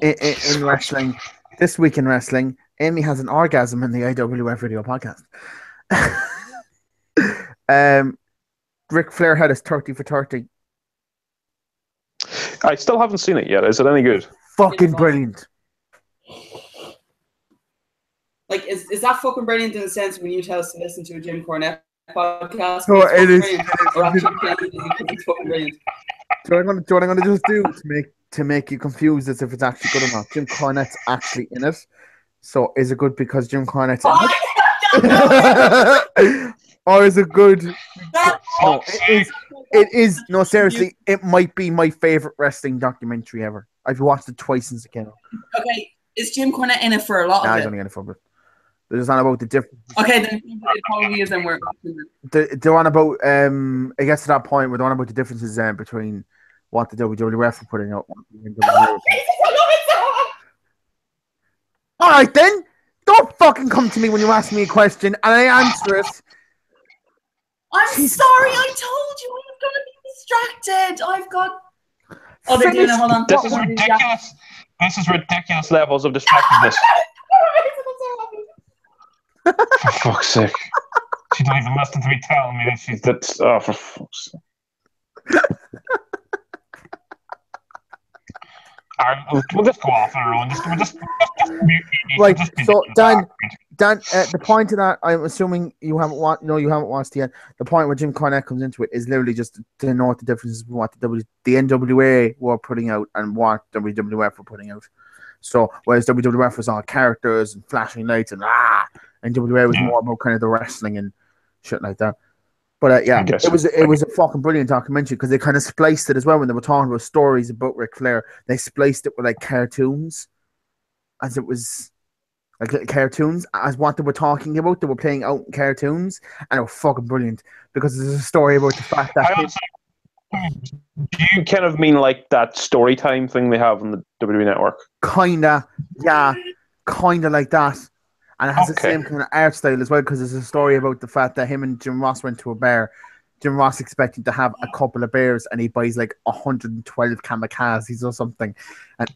in wrestling, Amy has an orgasm in the IWF video podcast. Ric Flair had his 30 for 30. I still haven't seen it yet. Is it any good? Fucking brilliant. Like, is that fucking brilliant in the sense when you tell us to listen to a Jim Cornette podcast? No, it is. Or actually, it's fucking brilliant. So what I'm gonna just do to make you confused as if it's actually good or not. Jim Cornette's actually in it. So is it good because Jim Cornette's in it? Or is it good? No, it is. No, seriously, it might be my favorite wrestling documentary ever. I've watched it twice since it came out. Okay, is Jim Cornette in it for a lot of it? He's only in it for a bit. There's not about the difference. Okay, then it probably is. Then we're the one about it gets to that point where the one about the differences between what the WWF are putting out. All right, then. Don't fucking come to me when you ask me a question and I answer it. I'm sorry, I told you I was going to be distracted. I've got. Oh, they're doing it. Hold on. This is ridiculous. This is ridiculous levels of distractedness. For fuck's sake. She don't even listen to me telling me that she's that. Oh, for fuck's sake. We'll just go off on our own. Right. So, Dan, the point of that, I'm assuming you haven't watched. No, you haven't watched yet. The point where Jim Cornette comes into it is literally just to know what the difference is between what the NWA were putting out and what WWF were putting out. So, whereas WWF was all characters and flashing lights and NWA was more about kind of the wrestling and shit like that. But it was a fucking brilliant documentary because they kind of spliced it as well when they were talking about stories about Ric Flair. They spliced it with like cartoons, as it was like little cartoons as what they were talking about. They were playing out in cartoons, and it was fucking brilliant because there's a story about the fact that. Do you kind of mean like that story time thing they have on the WWE Network? Kinda like that. And it has the same kind of art style as well because there's a story about the fact that him and Jim Ross went to a bar. Jim Ross expecting to have a couple of beers and he buys like 112 kamikazes or something and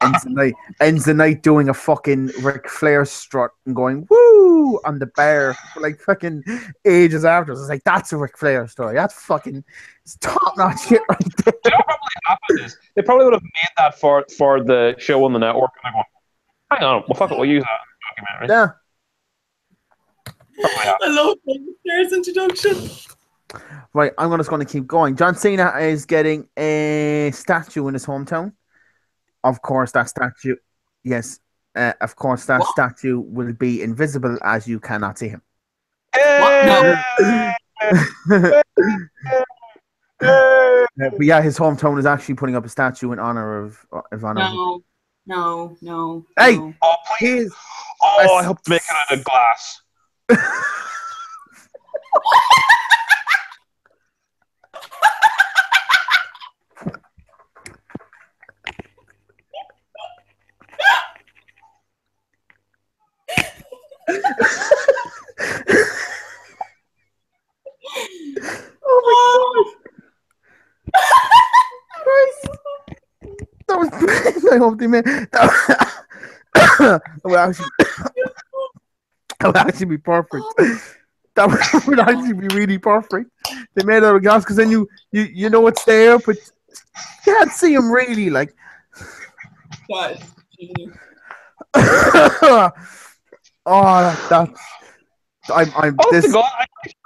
ends the night doing a fucking Ric Flair strut and going woo on the bar for like fucking ages afterwards. It's like, that's a Ric Flair story. That's fucking top notch shit right there. You know what probably happened is they probably would have made that for the show on the network and they're going, hang on, well fuck it, we'll use that documentary. Yeah. I love Flair's introduction. Right, I'm just going to keep going. John Cena is getting a statue in his hometown. Of course, that statue, statue will be invisible as you cannot see him. Hey! But yeah, his hometown is actually putting up a statue in honor of No. Hey, oh please! I hope to make it out of glass. Oh my god! That was brilliant. I hope they made that would actually be perfect. That would actually be really perfect. They made it out of glass because then you know it's there, but you can't see him really. Like, What? I'm this. God, I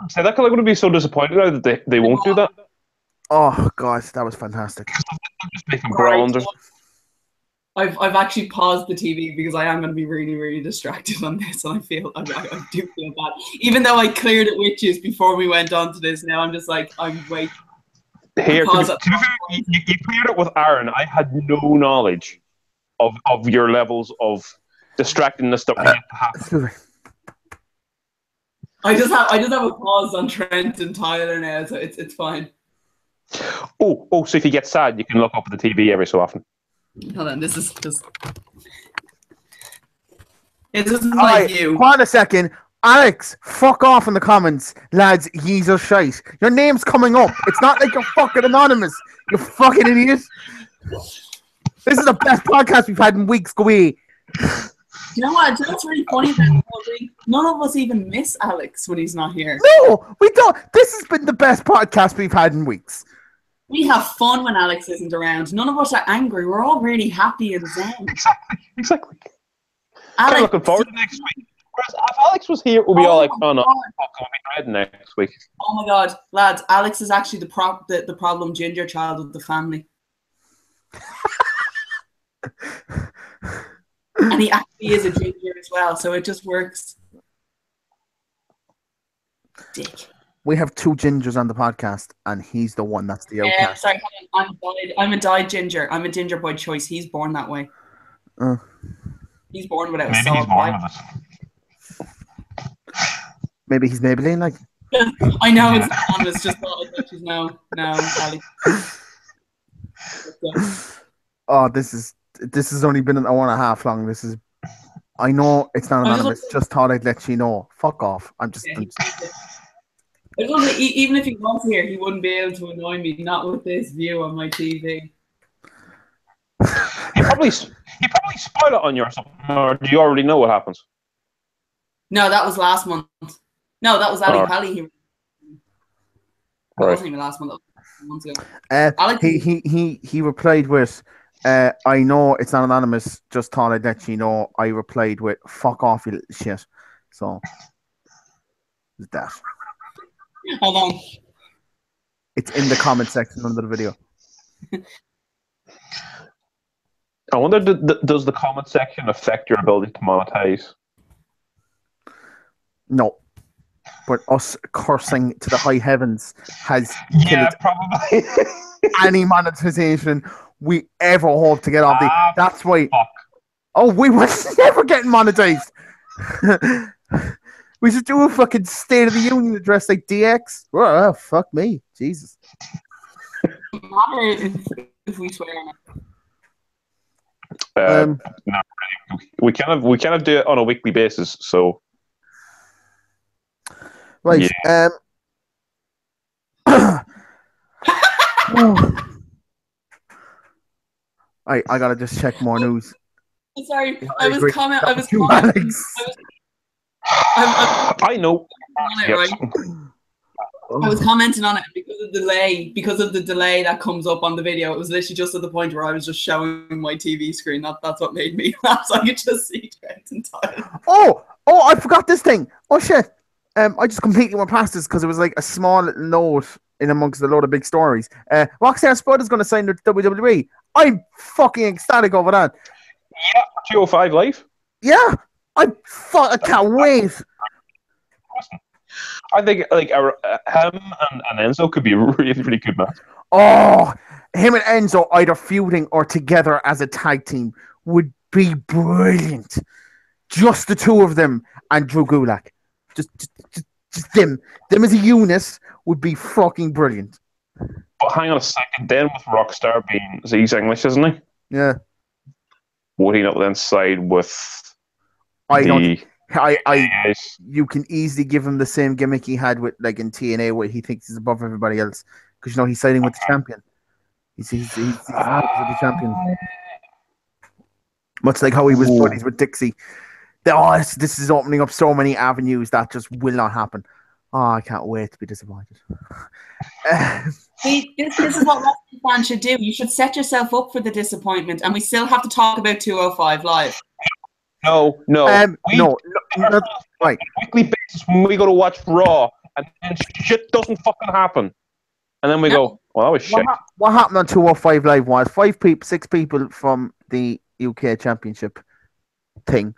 say that because I'm going to be so disappointed now that they won't do that. Oh gosh, that was fantastic. Just making bronze. I've actually paused the TV because I am going to be really, really distracted on this, and I do feel bad. Even though I cleared it with you before we went on to this, now I'm just like, wait. Here, to be fair, you cleared it with Aaron. I had no knowledge of your levels of distractingness that we had to happen. I just have a pause on Trent and Tyler now, so it's fine. Oh! So if you get sad, you can look up at the TV every so often. Hold on, this is just. It isn't All like right, you. hold on a second. Alex, fuck off in the comments, lads. Ye's are shite. Your name's coming up. It's not like you're fucking anonymous. You fucking idiot. This is the best podcast we've had in weeks. Go away. You know what? That's really funny. That none of us even miss Alex when he's not here. No, we don't. This has been the best podcast we've had in weeks. We have fun when Alex isn't around. None of us are angry. We're all really happy and zen. Exactly. Alex, I'm looking forward to next week. Whereas if Alex was here, we'll be all like, oh no, fuck, I'll be dreading next week. Oh my god, lads, Alex is actually the problem ginger child of the family. And he actually is a ginger as well, so it just works. Dick. We have two gingers on the podcast, and he's the one that's the outcast. Sorry, I'm a dyed ginger. I'm a ginger by choice. He's born that way. He's born without a soul. Maybe he's born with it. Maybe he's Maybelline, like. I know it's anonymous. Just thought I'd just no, Ali. Oh, this has only been an hour and a half long. This is. I know it's not anonymous. Just thought I'd let you know. Fuck off. I'm just. Even if he was here, he wouldn't be able to annoy me. Not with this view on my TV. He probably spoiled it on you or something. Or do you already know what happens? No, that was last month. No, that was Ali Pally. That wasn't even last month. That was months ago. Alex, he replied with, "I know it's not anonymous. Just thought I'd let you know." I replied with, "Fuck off, you little shit." So, is that? Hold on. It's in the comment section under the video. I wonder, does the comment section affect your ability to monetize? No. But us cursing to the high heavens has killed probably any monetization we ever hope to get off the. That's why. Fuck. Oh, we were never getting monetized. We should do a fucking State of the Union address like DX. Oh, fuck me, Jesus. Matter if we swear on it. No, we kind of do it on a weekly basis. So. Right. Yeah. I gotta just check more news. Sorry, I was commenting. I know. Right? I was commenting on it because of the delay that comes up on the video. It was literally just at the point where I was just showing my TV screen. That's what made me laugh. So I could just see Trent and Tyler. Oh, I forgot this thing. Oh shit. I just completely went past this because it was like a small little note in amongst a load of big stories. Roxanne Spud is going to sign with WWE. I'm fucking ecstatic over that. Yeah, 205 Live. Yeah, I can't wait. I think like him and Enzo could be a really, really good match. Oh, him and Enzo either feuding or together as a tag team would be brilliant. Just the two of them and Drew Gulak. Just them as a unit would be fucking brilliant. But hang on a second, then with Rockstar being, he's English, isn't he? Yeah. Would he not then side with you can easily give him the same gimmick he had with like in TNA where he thinks he's above everybody else because you know he's siding with the champion. He's with the champion. Much like how he was buddies with Dixie. This is opening up so many avenues that just will not happen. Oh, I can't wait to be disappointed. See, this is what wrestling fans should do. You should set yourself up for the disappointment, and we still have to talk about 205 Live. No. Right. Weekly basis when we go to watch Raw, and shit doesn't fucking happen, and then we go, well, that was shit. What happened on 205 Live was 6 people from the UK Championship thing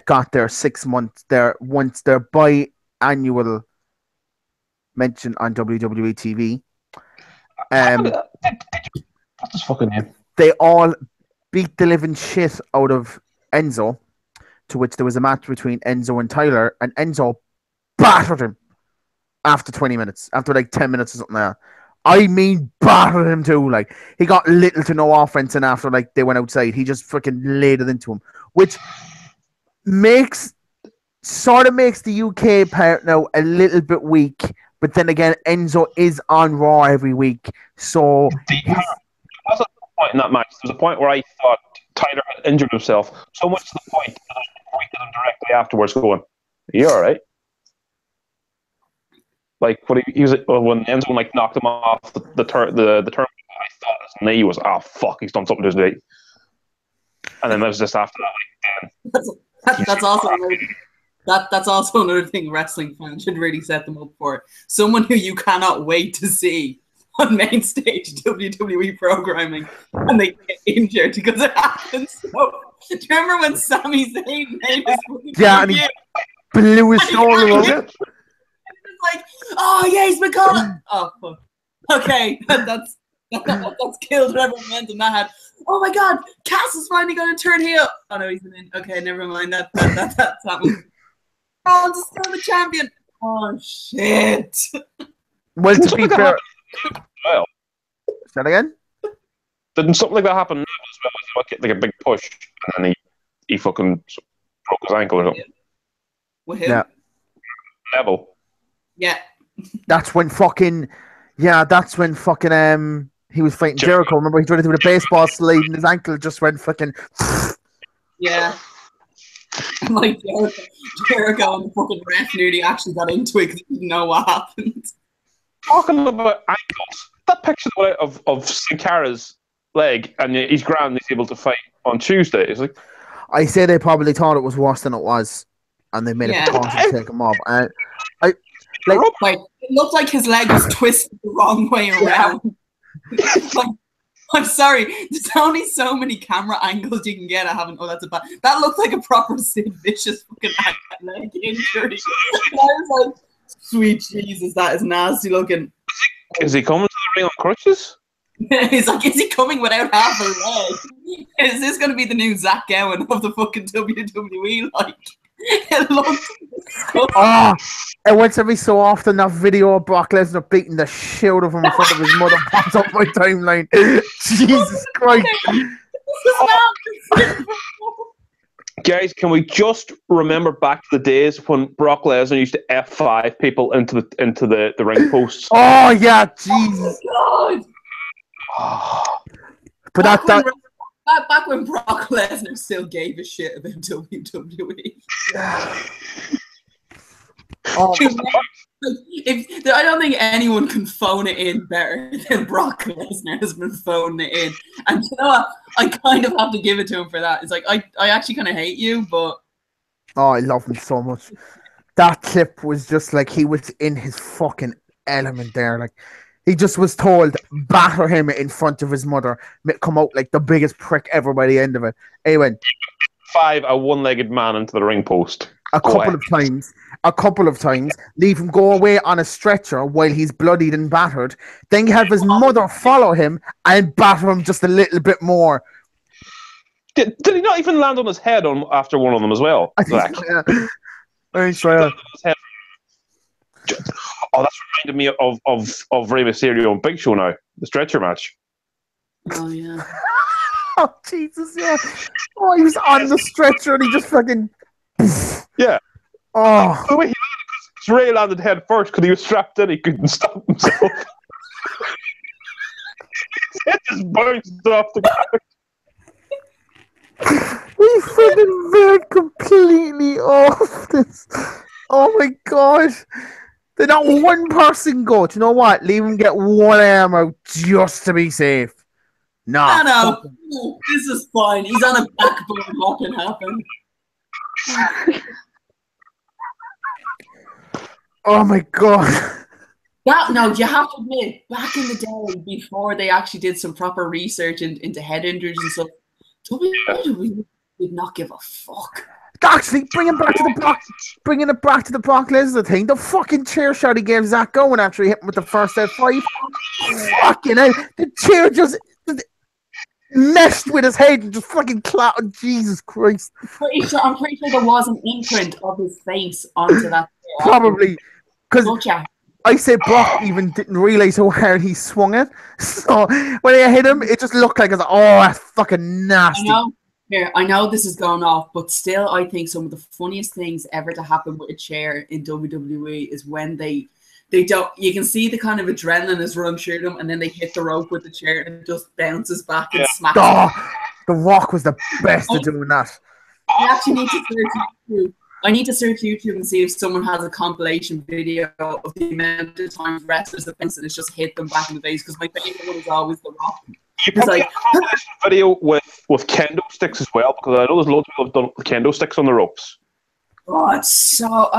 got their 6 months once their biannual mention on WWE TV. What's this fucking name? They all beat the living shit out of Enzo, to which there was a match between Enzo and Tyler, and Enzo battered him after 20 minutes, after like 10 minutes or something like that. I mean, battered him too. Like, he got little to no offense, and after like they went outside, he just freaking laid it into him. Which, sort of makes the UK part now a little bit weak. But then again, Enzo is on Raw every week, so There was a point in that match. There was a point where I thought Tyler had injured himself so much to the point that I tweeted him directly afterwards, going, "Are you all right?" Like when when Enzo like knocked him off the turn, I thought his knee was fuck, he's done something to his knee. And then it was just after that, like, that's also that's also another thing wrestling fans should really set them up for. Someone who you cannot wait to see on main stage WWE programming, and they get injured because it happens. So, do you remember when Sami Zayn made his and he blew his shoulder over? Like, oh yeah, he's McCullough. Oh fuck. Okay, that's killed whatever momentum that had. Oh my god, Cass is finally going to turn heel. Oh no, he's in. Okay, never mind. That's happened. Oh, I'm still the champion. Oh shit. Well, to be fair, well, say that again. Didn't something like that happen as well? He get like a big push, and then he fucking broke his ankle or something. With him? Yeah. Neville. Yeah. That's when fucking he was fighting Jericho. Remember, he tried to do the baseball slide and his ankle just went fucking. Yeah. And like Jericho and the fucking ref nearly actually got into it because he didn't know what happened. Talking about ankles, that picture of Sin Cara's leg, and he's grand, he's able to fight on Tuesday. It's like, I say they probably thought it was worse than it was, and they made a point to take him off. And it looked like his leg was twisted the wrong way around. Like, I'm sorry, there's only so many camera angles you can get. That looked like a proper Sid Vicious fucking leg injury. I was like, sweet Jesus, that is nasty looking. Is he coming to the ring on crutches? He's like, is he coming without half a leg? Is this going to be the new Zach Gowen of the fucking WWE? Like, it looks. And once every so often that video of Brock Lesnar beating the shit out of him in front of his mother pops up my timeline. Jesus Christ. Guys, can we just remember back to the days when Brock Lesnar used to F5 people into the ring posts? Oh yeah, Jesus. Oh, But back when Brock Lesnar still gave a shit about WWE. I don't think anyone can phone it in better than Brock Lesnar has been phoning it in. And you know what? I kind of have to give it to him for that. It's like, I actually kind of hate you, but... Oh, I love him so much. That clip was just like he was in his fucking element there. Like, he just was told, batter him in front of his mother, come out like the biggest prick ever by the end of it. Anyway. 5 a one-legged man into the ring post. A couple of times, leave him go away on a stretcher while he's bloodied and battered. Then you have his mother follow him and batter him just a little bit more. Did he not even land on his head after one of them as well? I think so, yeah. Very sure. Oh, that's reminded me of Rey Mysterio and Big Show now, the stretcher match. Oh yeah. Oh Jesus, yeah. Oh, he was on the stretcher and he just fucking. Yeah. Oh. The way he landed, because Ray landed head first because he was strapped in, he couldn't stop himself. His head just bounced off the ground. We fucking veered completely off this. Oh my god. Did not one person go, do you know what? Leave him get one arm out just to be safe. Nah. No. This is fine. He's on a backbone. What can happen? Oh my god. No, you have to admit, back in the day, before they actually did some proper research into head injuries and stuff, WWE did not give a fuck. Actually, bringing it back to the Brock Lesnar thing, the fucking chair shot he gave Zach Gowen after he hit him with the first F5. Fucking hell, the chair just meshed with his head and just fucking clattered. Jesus Christ. I'm pretty sure there was an imprint of his face onto that chair. Probably. Because I said Brock even didn't realise how hard he swung it. So when I hit him, it just looked like, that's fucking nasty. Here, I know this is going off, but still, I think some of the funniest things ever to happen with a chair in WWE is when they don't. You can see the kind of adrenaline is run through them, and then they hit the rope with the chair, and it just bounces back and smacks. Oh, The Rock was the best at doing that. I actually need to search YouTube. I need to search YouTube and see if someone has a compilation video of the amount of times wrestlers have bounced and it's just hit them back in the face. Because my favorite one is always The Rock. You probably have a compilation video with kendo sticks as well, because I know there's loads of people who've done kendo sticks on the ropes. Oh, it's so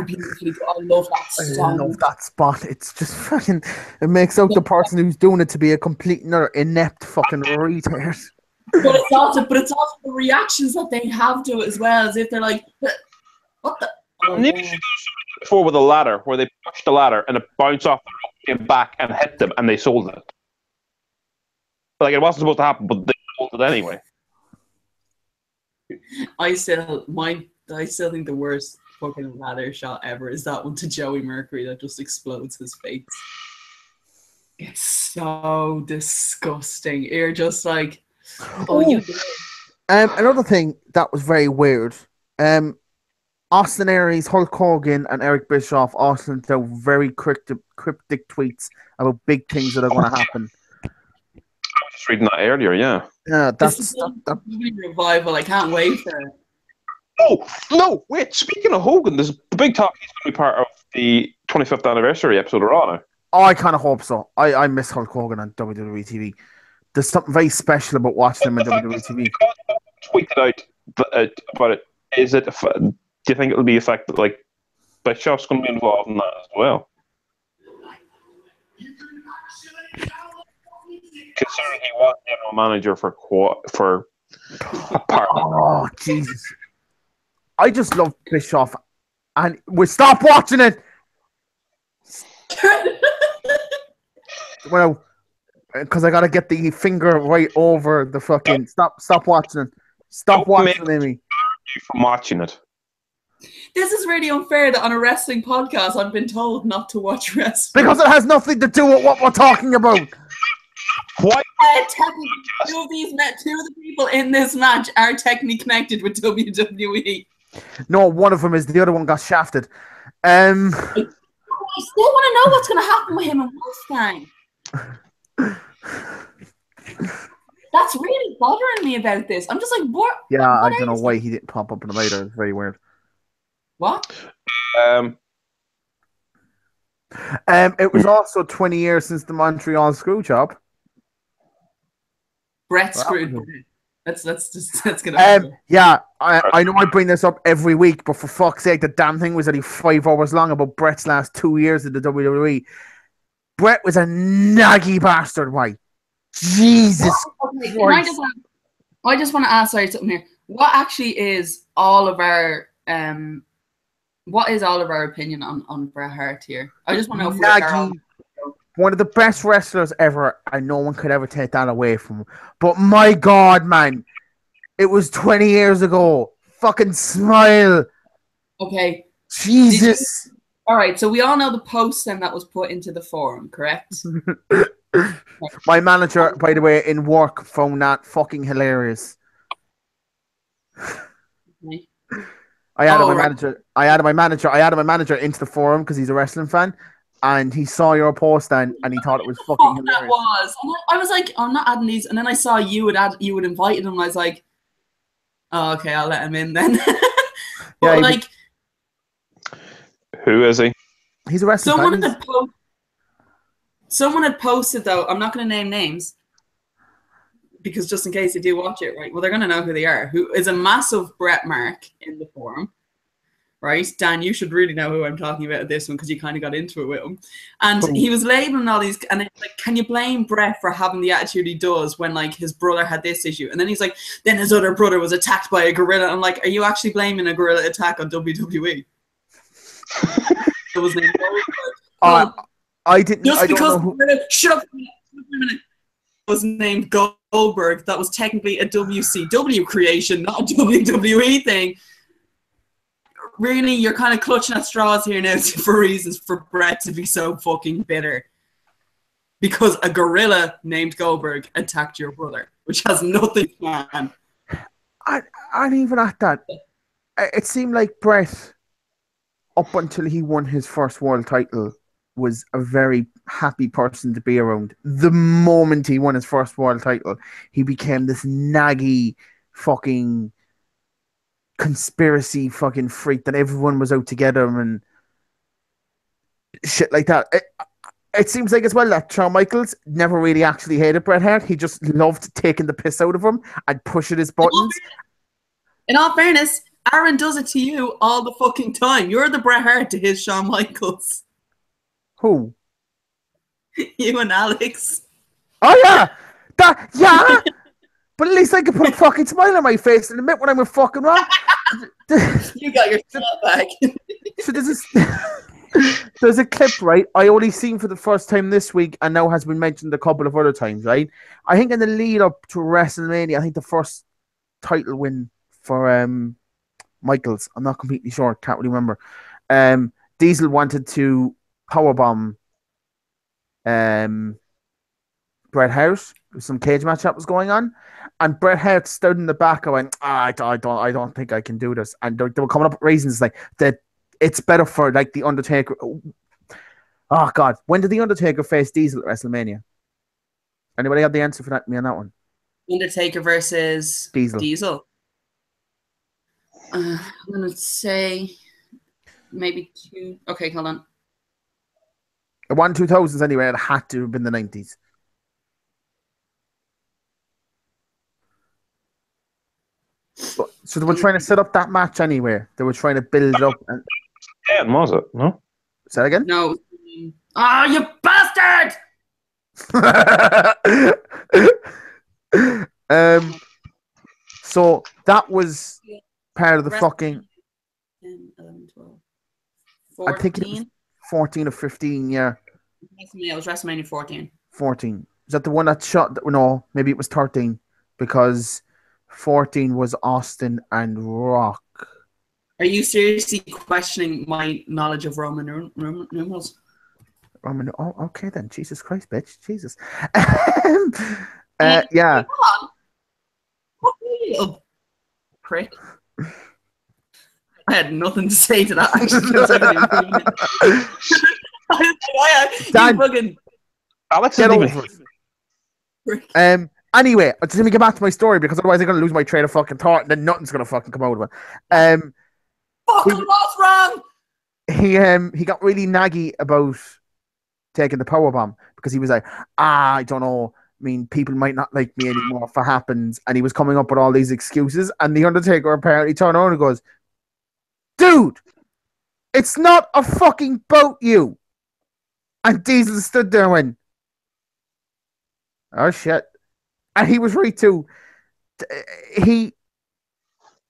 beautifully good. I love that I love that spot. It's just fucking. It makes out the person who's doing it to be a complete another inept fucking retard. But it's also the reactions that they have to it as well, as if they're like, what the? Oh, Maybe you should do something before with a ladder, where they pushed the ladder and it bounced off the rope, came back and hit them, and they sold it. Like, it wasn't supposed to happen, but they sold it anyway. I still think the worst fucking ladder shot ever is that one to Joey Mercury that just explodes his face. It's so disgusting. You're just like, another thing that was very weird. Austin Aries, Hulk Hogan, and Eric Bischoff all sent out very cryptic tweets about big things that are going to happen. I was just reading that earlier, yeah. Yeah, that's a revival. I can't wait for it. Oh, no, wait. Speaking of Hogan, there's the big talk he's going to be part of the 25th anniversary episode of Raw now. Oh, I kind of hope so. I miss Hulk Hogan on WWE TV. There's something very special about watching him on WWE TV. Tweeted out about it. Do you think it'll be a fact that, like, Bischoff's going to be involved in that as well? Considering he was general manager for a part. Oh, Jesus. I just love Bischoff. And we stop watching it! Well, because I got to get the finger right over the fucking... Stop watching it. Stop watching it, Amy. You from watching it. This is really unfair that on a wrestling podcast I've been told not to watch wrestling. Because it has nothing to do with what we're talking about. Why? Two of the people in this match are technically connected with WWE. No, one of them is. The other one got shafted. I still want to know what's going to happen with him and Wolfgang. That's really bothering me about this. I'm just like, what? Yeah, I don't know why he didn't pop up in the later. It's very weird. What? It was also 20 years since the Montreal Screwjob. Brett screwed. Let's get on. Yeah, I know I bring this up every week, but for fuck's sake, the damn thing was only 5 hours long about Brett's last 2 years in the WWE. Brett was a naggy bastard, why? Jesus Christ. I just want to ask something here. What actually is all of our opinion on Bret Hart here? I just want to know if one of the best wrestlers ever, and no one could ever take that away from him. But my God, man, it was 20 years ago. Fucking smile. Okay. Jesus. All right, so we all know the post then that was put into the forum, correct? My manager, by the way, in work, found that fucking hilarious. Okay. I added my manager into the forum because he's a wrestling fan. And he saw your post and he thought it was fucking hilarious. That was. And I was like, I'm not adding these. And then I saw you would invite him. And I was like, oh, okay, I'll let him in then. But yeah, who is he? He's a wrestling fan. Someone had posted, though, I'm not going to name names, because just in case they do watch it, right? Well, they're going to know who they are. Who is a massive Bret mark in the forum. Right, Dan, you should really know who I'm talking about at this one because you kind of got into it with him. And he was labeling all these, and it's like, can you blame Bret for having the attitude he does when like his brother had this issue? And then he's like, then his other brother was attacked by a gorilla. I'm like, are you actually blaming a gorilla attack on WWE? It was named I didn't. Just I because don't know shut up a minute. Was named Goldberg. That was technically a WCW creation, not a WWE thing. Really, you're kind of clutching at straws here now for reasons for Bret to be so fucking bitter. because a gorilla named Goldberg attacked your brother, which has nothing, man. And even at that, it seemed like Brett, up until he won his first world title, was a very happy person to be around. The moment he won his first world title, he became this naggy fucking conspiracy fucking freak that everyone was out to get him and shit like that. It seems like as well that Shawn Michaels never really actually hated Bret Hart. He just loved taking the piss out of him and pushing his buttons. In all fairness, Aaron does it to you all the fucking time. You're the Bret Hart to his Shawn Michaels. Who? You and Alex. Oh yeah, yeah. But at least I can put a fucking smile on my face and admit when I'm fucking wrong. You got your shot back. So there's a clip, right? I only seen for the first time this week and now has been mentioned a couple of other times, right? I think in the lead up to WrestleMania, I think the first title win for Michaels, I'm not completely sure, can't really remember. Diesel wanted to powerbomb Bret Hart. Some cage match that was going on, and Bret Hart stood in the back. I went, I don't think I can do this. And they were coming up with reasons like that. It's better for like the Undertaker. Oh God, when did the Undertaker face Diesel at WrestleMania? Anybody have the answer for that? Me on that one. Undertaker versus Diesel. I'm gonna say maybe 2. Okay, hold on. It won 2000s anyway. It had to have been the 90s. So they were trying to set up that match anyway. They were trying to build it up. And... was it? No? Say that again? No. Oh, you bastard! So that was part of the fucking... 10, 11, 12, 14? I think it was 14 or 15, yeah. It was WrestleMania 14. 14. Is that the one that shot... No, maybe it was 13. Because 14 was Austin and Rock. Are you seriously questioning my knowledge of Roman numerals? Roman... Oh, okay then. Jesus Christ, bitch. Jesus. Yeah. What you prick. I had nothing to say to that, actually. Dan, fucking... Alex, get over it. Anyway, just let me get back to my story because otherwise I'm going to lose my train of fucking thought and then nothing's going to fucking come out of it. Fucking what's wrong? He got really naggy about taking the powerbomb because he was like, I don't know. I mean, people might not like me anymore if it happens. And he was coming up with all these excuses. And the Undertaker apparently turned around and goes, dude, it's not a fucking boat, you. And Diesel stood there and went, oh shit. And he was right too.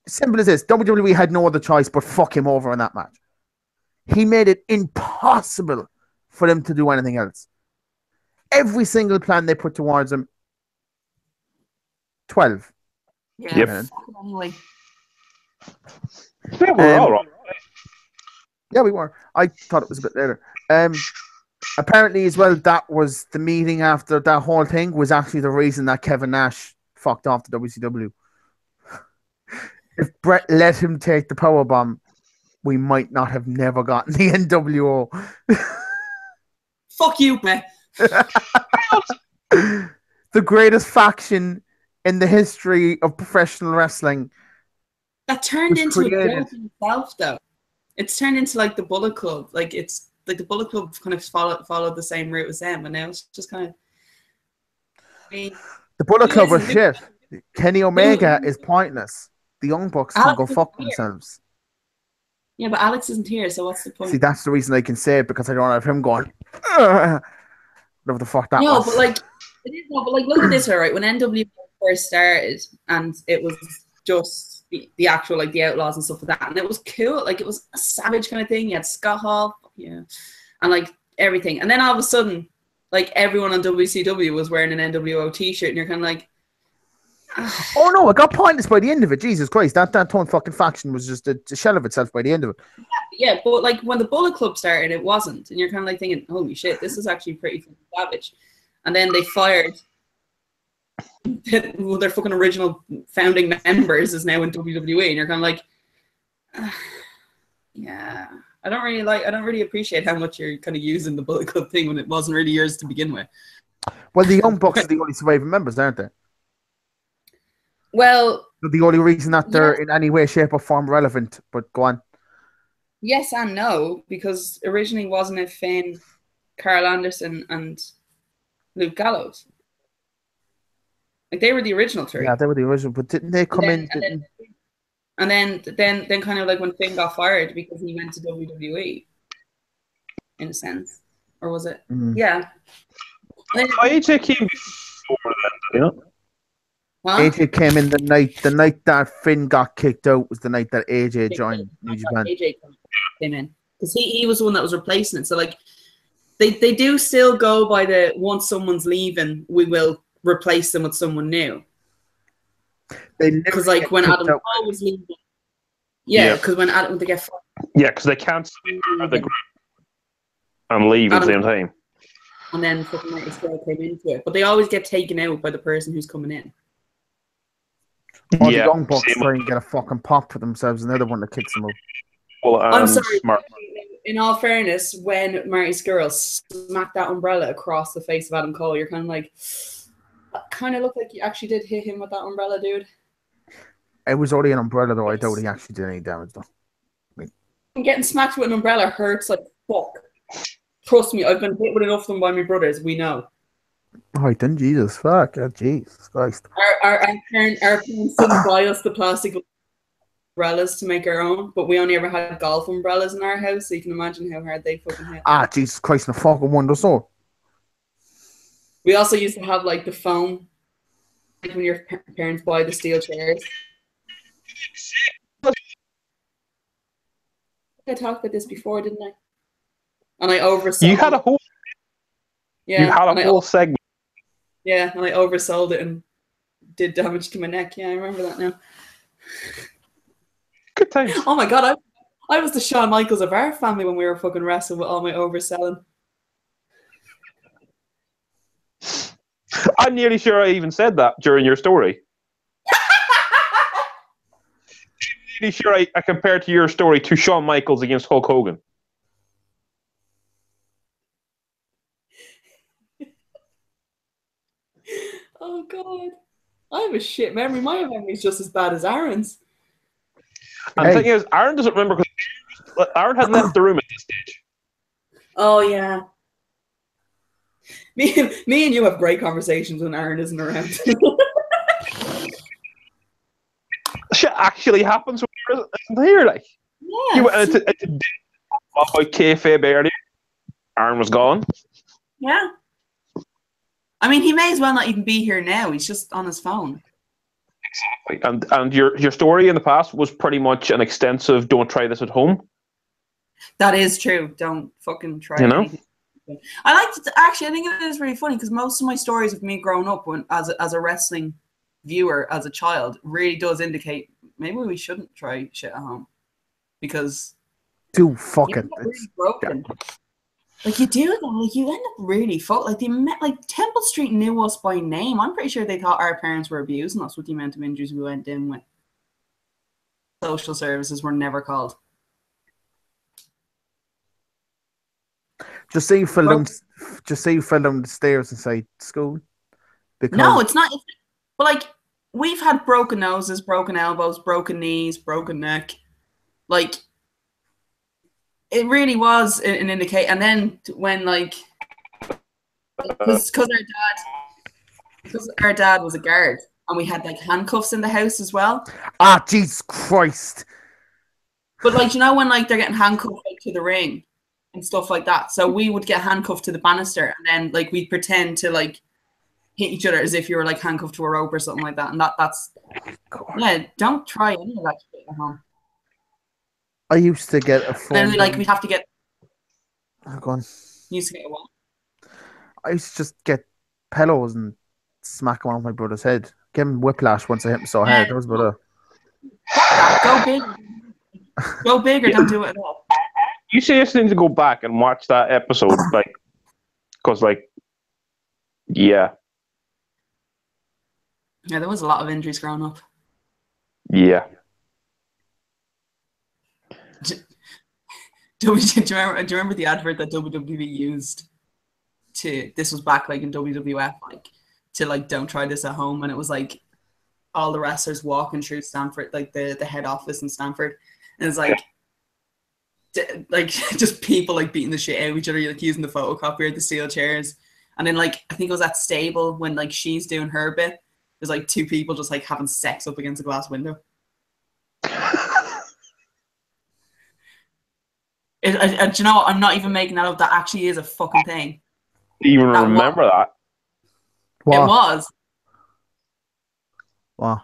Simple as this, WWE had no other choice but fuck him over in that match. He made it impossible for them to do anything else. Every single plan they put towards him, 12. Yeah, yep. Anyway. Yeah, we're all right. Yeah, we were. I thought it was a bit later. Apparently, as well, that was the meeting after that whole thing was actually the reason that Kevin Nash fucked off the WCW. If Brett let him take the powerbomb, we might not have never gotten the NWO. Fuck you, man. The greatest faction in the history of professional wrestling. That turned into a joke in itself, though. It's turned into like the Bullet Club. Like it's like the Bullet Club kind of followed the same route as them, and now it's just kind of. The Bullet Club was shit. Kenny Omega is pointless. The Young Bucks can go fuck themselves. Yeah, but Alex isn't here, so what's the point? See, that's the reason I can say it because I don't have him going. Whatever the fuck that was. No, but like, look at this, right? When NWO first started, and it was just the actual like the Outlaws and stuff like that, and it was cool. Like it was a savage kind of thing. You had Scott Hall, yeah, and like everything, and then all of a sudden, like everyone on WCW was wearing an NWO T-shirt, and you're kind of like. Oh no, it got pointless by the end of it. Jesus Christ, that whole fucking faction was just a shell of itself by the end of it. Yeah, but like when the Bullet Club started, it wasn't, and you're kind of like thinking, "Holy shit, this is actually pretty savage." and then they fired their fucking original founding members is now in WWE, and you're kind of like, yeah, I don't really appreciate how much you're kind of using the Bullet Club thing when it wasn't really yours to begin with. Well, the Young Bucks are the only surviving members, aren't they? Well, The only reason that they're in any way, shape, or form relevant. But go on. Yes and no, because originally wasn't it Finn, Carl Anderson, and Luke Gallows? Like they were the original three. Yeah, they were the original, but didn't they come in? And then kind of like when Finn got fired because he went to WWE, in a sense, or was it? Yeah. AJ came before then, you know. Huh? AJ came in the night that Finn got kicked out was the night that AJ joined New Japan. AJ came in because he was the one that was replacing it. So like they do still go by the once someone's leaving, we will replace them with someone new. Because like when Adam Cole was leaving, because when they get fired, because they can't be part of the group and leave at the same time. And then fucking Marty Scurll came into it, but they always get taken out by the person who's coming in. The Young Bucks try and get a fucking pop for themselves, and they're the one that kicks them out. Well, I'm sorry. In all fairness, when Marty Scurll smacked that umbrella across the face of Adam Cole, you're kind of like, kind of looked like you actually did hit him with that umbrella, dude. It was only an umbrella, though. I doubt he actually did any damage, though. Getting smacked with an umbrella hurts like fuck. Trust me, I've been hit with enough of them by my brothers. We know. All right, then, Jesus, fuck, Jesus Christ. Our parents didn't buy us the plastic umbrellas to make our own, but we only ever had golf umbrellas in our house, so you can imagine how hard they fucking hit. Jesus Christ, and a fucking wonder so. We also used to have like the foam, like when your parents buy the steel chairs. I talked about this before, didn't I? And I oversold. You had a whole. Yeah, you had a whole segment. Yeah, and I oversold it and did damage to my neck. Yeah, I remember that now. Good times. Oh my god, I was the Shawn Michaels of our family when we were fucking wrestling with all my overselling. I'm nearly sure I even said that during your story. I'm nearly sure I compared to your story to Shawn Michaels against Hulk Hogan. Oh god, I have a shit memory. My memory is just as bad as Aaron's. And the thing is, Aaron doesn't remember because Aaron had left the room at this stage. Oh yeah. Me and you have great conversations when Aaron isn't around. Shit actually happens when you're isn't here, like. Yeah. You went into about kayfabe earlier. Aaron was gone. Yeah. I mean, he may as well not even be here now. He's just on his phone. Exactly. And your story in the past was pretty much an extensive "don't try this at home." That is true. Don't fucking try. You know. Anything. I like to actually. I think it is really funny because most of my stories of me growing up as a wrestling viewer as a child really does indicate maybe we shouldn't try shit at home because fuck it. Really broken. Like you do though, like you end up really fucked. Like Temple Street knew us by name. I'm pretty sure they thought our parents were abusing us with the amount of injuries we went in with. Social services were never called. Just say you fell down the stairs inside school. Because no, it's not. But like we've had broken noses, broken elbows, broken knees, broken neck. Like it really was an indicator. And then when like because our dad was a guard and we had like handcuffs in the house as well. Jesus Christ. But like you know when like they're getting handcuffed to the ring and stuff like that. So we would get handcuffed to the banister and then like we'd pretend to like hit each other as if you were like handcuffed to a rope or something like that. And that's don't try any of that shit at home. I used to get a phone. And then we'd have to get go on. You used to get a what? I used to just get pillows and smack them on my brother's head. Give him whiplash once I hit him so hard. That was about it. Go big. Go big or don't do it at all. You seriously need to go back and watch that episode, like, because like Yeah. Yeah, there was a lot of injuries growing up. Yeah. Do you remember the advert that WWE used to? This was back like in WWF, like to like don't try this at home, and it was like all the wrestlers walking through Stanford, like the head office in Stanford, and it's like just people like beating the shit out of each other, like using the photocopier, the steel chairs, and then like I think it was at Stable when like she's doing her bit. There's like two people just like having sex up against a glass window. Do you know what? I'm not even making that up. That actually is a fucking thing. Even remember that? What? It was. Wow.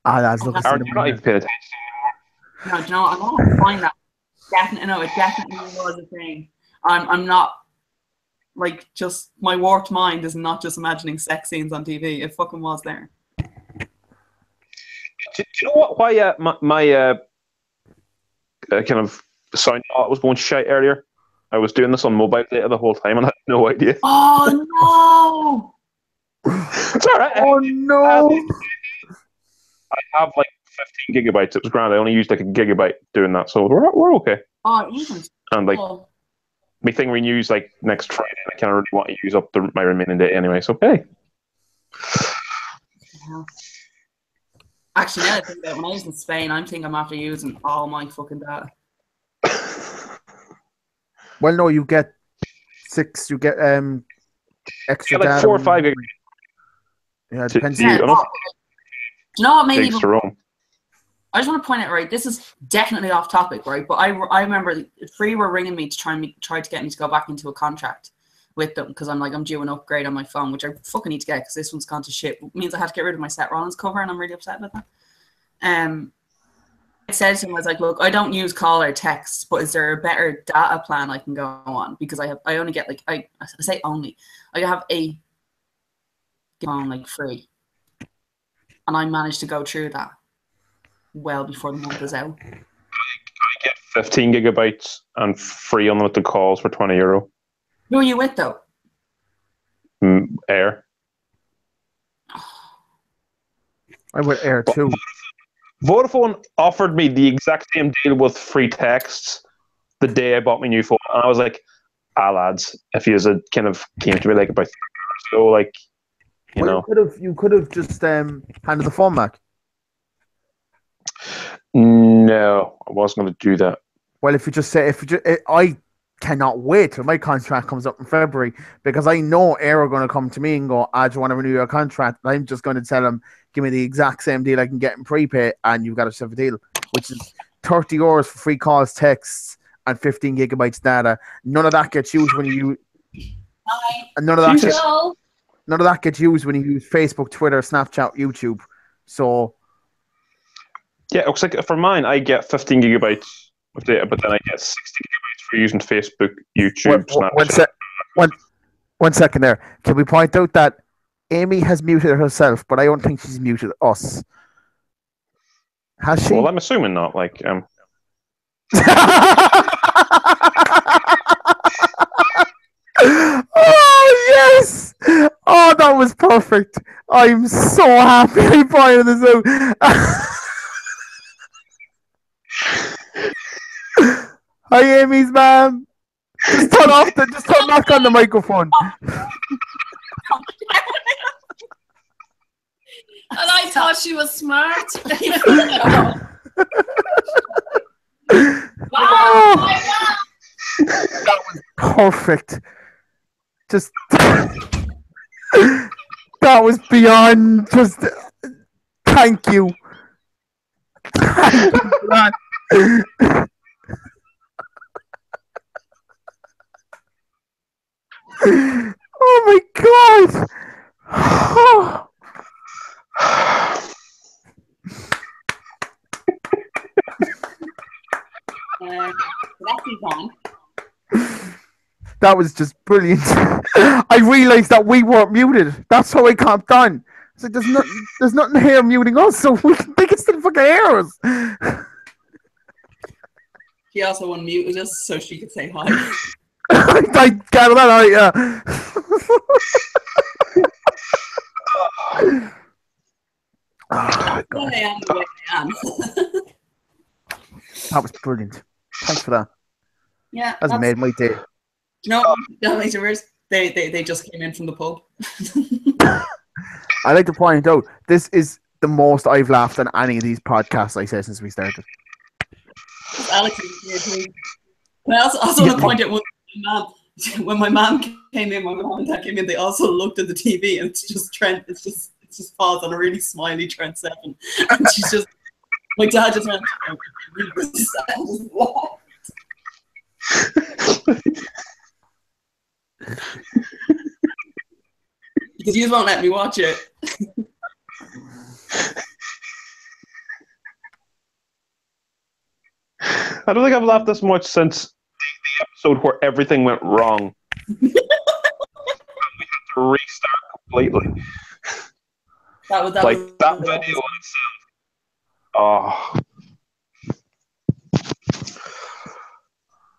Ah, that's looking. You're not even paying attention. No, do you know what? I'm not find that. Definitely, no, it definitely was a thing. I'm not like just my warped mind is not just imagining sex scenes on TV. It fucking was there. Do you know what? Why my kind of sound was going shite earlier? I was doing this on mobile data the whole time and I had no idea. Oh no! It's alright. Oh no! I have like 15 gigabytes. It was grand. I only used like a gigabyte doing that, so we're okay. Oh, even. And like my thing renews like next Friday, and I kind of really want to use up my remaining day anyway. So hey. Actually, now I think that when I was in Spain, I think I'm after using all my fucking data. Well, no, you get 6. You get extra like data. 4 or 5 gigabytes. Yeah, it depends. Do you know what made me? I just want to point out, right? This is definitely off topic, right? But I remember Free were ringing me to try to get me to go back into a contract with them because I'm due an upgrade on my phone, which I fucking need to get because this one's gone to shit. It means I had to get rid of my Seth Rollins cover, and I'm really upset about that. I said to him, I was like, look, I don't use call or text, but is there a better data plan I can go on? Because I only get like I say only. I have a phone like free. And I managed to go through that well before the month is out. I get 15 gigabytes and free unlimited calls for €20. Who are you with though? Air. I'm with Air too. Vodafone offered me the exact same deal with free texts the day I bought my new phone, and I was like, lads, if you kind of came to me like about 3 years ago, like, you know. You could have just handed the phone back. No, I wasn't going to do that. Well, I cannot wait till my contract comes up in February because I know Air are going to come to me and go, do you want to renew your contract? And I'm just going to tell them, give me the exact same deal I can get in prepaid, and you've got yourself a deal, which is €30 for free calls, texts, and 15 gigabytes data. None of that gets used when you use. And none of that gets used when you use Facebook, Twitter, Snapchat, YouTube. So. Yeah, it looks like for mine, I get 15 gigabytes of data, but then I get 60 gigabytes for using Facebook, YouTube, Snapchat. One second there. Can we point out that Amy has muted herself, but I don't think she's muted us. Has she? Well, I'm assuming not. Like, Oh yes! Oh, that was perfect. I'm so happy I pointed this out. Hi, Amy's mom. Just turn back on the microphone. And I thought she was smart. That was perfect. Just that was beyond just thank you. Oh my god. That was just brilliant. I realised that we weren't muted. That's how I calmed down. It's like there's nothing here muting us, so they can still fucking hear us. She also unmuted us so she could say hi. I got that right, yeah. Oh, God. I am the way I am. That was brilliant. Thanks for that. Yeah, That's made my day. you know what that makes it worse? They just came in from the pub. I like to point out this is the most I've laughed on any of these podcasts I say since we started. Alex is here too. And I also want to point out when my mom came in, my mom and dad came in, they also looked at the TV and it's just paused on a really smiley Trent 7. And she's just, my dad just went, and just walked. Because you won't let me watch it. I don't think I've laughed this much since the episode where everything went wrong. We had to restart completely. That was That video on itself. Oh.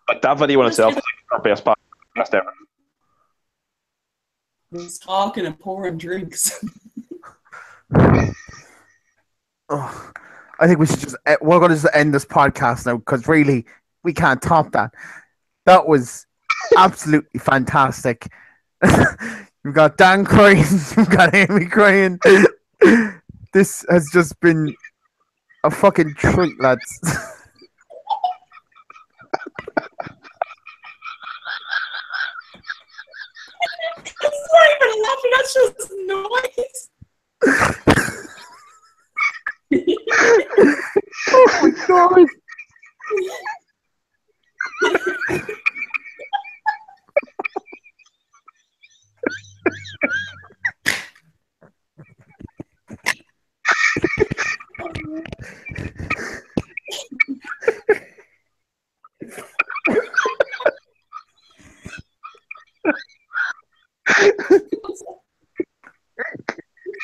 Like that video on itself is like our best podcast ever. Was talking and pouring drinks. Oh, I think we're going to just end this podcast now because really we can't top that. That was absolutely fantastic. You've got Dan crying, you've got Amy crying. This has just been a fucking treat, lads. It's not even laughing, that's just noise. Oh my God.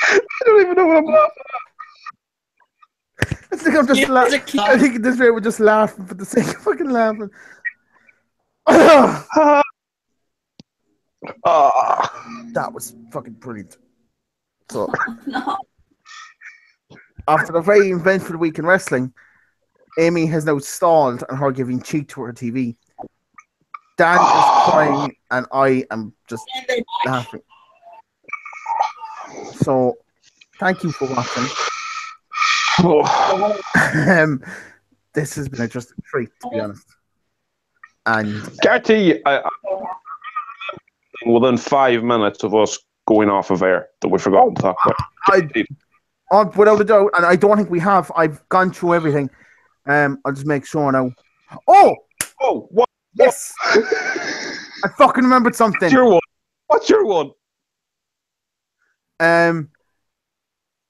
I don't even know what I'm laughing I think I'm just laughing. I think at this rate we're just laughing for the sake of fucking laughing. at. That was fucking brilliant. So, No. after the very eventful week in wrestling, Amy has now stalled on her giving cheek to her TV. Dan is crying, and I am just laughing. So, thank you for watching. This has been just a treat, to be honest. And Guarantee I within 5 minutes of us going off of air that we forgot to talk about. without a doubt, and I don't think we have. I've gone through everything. I'll just make sure now. Oh, what? Yes, I fucking remembered something. What's your one?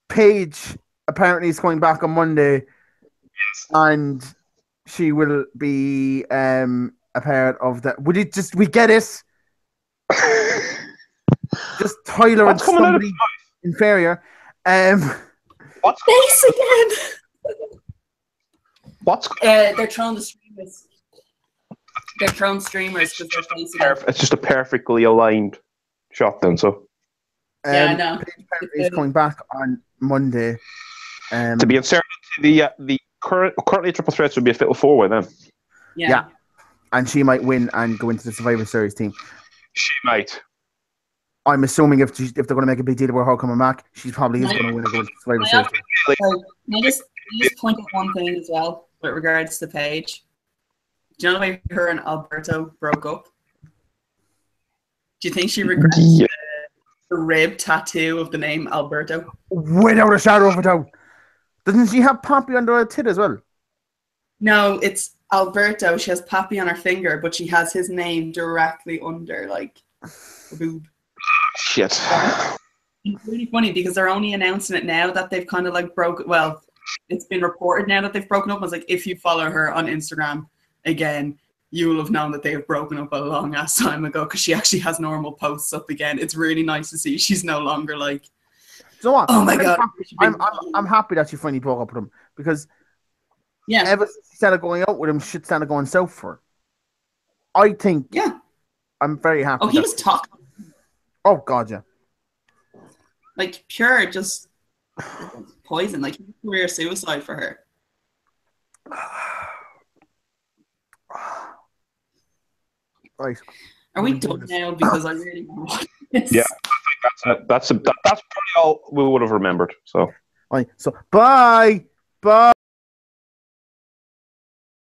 Paige apparently is coming back on Monday, and she will be a part of that. We get it? Just Tyler and somebody inferior. What's Face again. What's they're throwing the streamers. They're throwing streamers because they're facing. It's just a perfectly aligned shot then. So yeah, I know. Paige apparently is coming back on Monday. to be inserted to the currently triple threats would be a fatal four-way then. Yeah. And she might win and go into the Survivor Series team. She might. I'm assuming if they're going to make a big deal about her coming back, she probably is going to win and go into the Survivor Series team. Can I just point out one thing as well with regards to Paige? Do you know why her and Alberto broke up? Do you think she regrets the rib tattoo of the name Alberto? Without a shadow of a doubt. Doesn't she have Poppy under her tit as well? No, it's Alberto. She has Pappy on her finger, but she has his name directly under, like, a boob. Shit. It's really funny because they're only announcing it now that they've kind of like it's been reported now that they've broken up. I was like, if you follow her on Instagram again, you will have known that they have broken up a long ass time ago because she actually has normal posts up again. It's really nice to see she's no longer like, so what? Oh my God. I'm happy that she finally broke up with him because yeah, ever since she started going out with him, shit started going south for her. I think I'm very happy. Oh, he was toxic. Oh God, yeah. Like pure, just poison. Like career suicide for her. Right. Are we done now? Because I really want to watch this. Yeah, I think that's probably all we would have remembered. So. Right. So bye. Bye.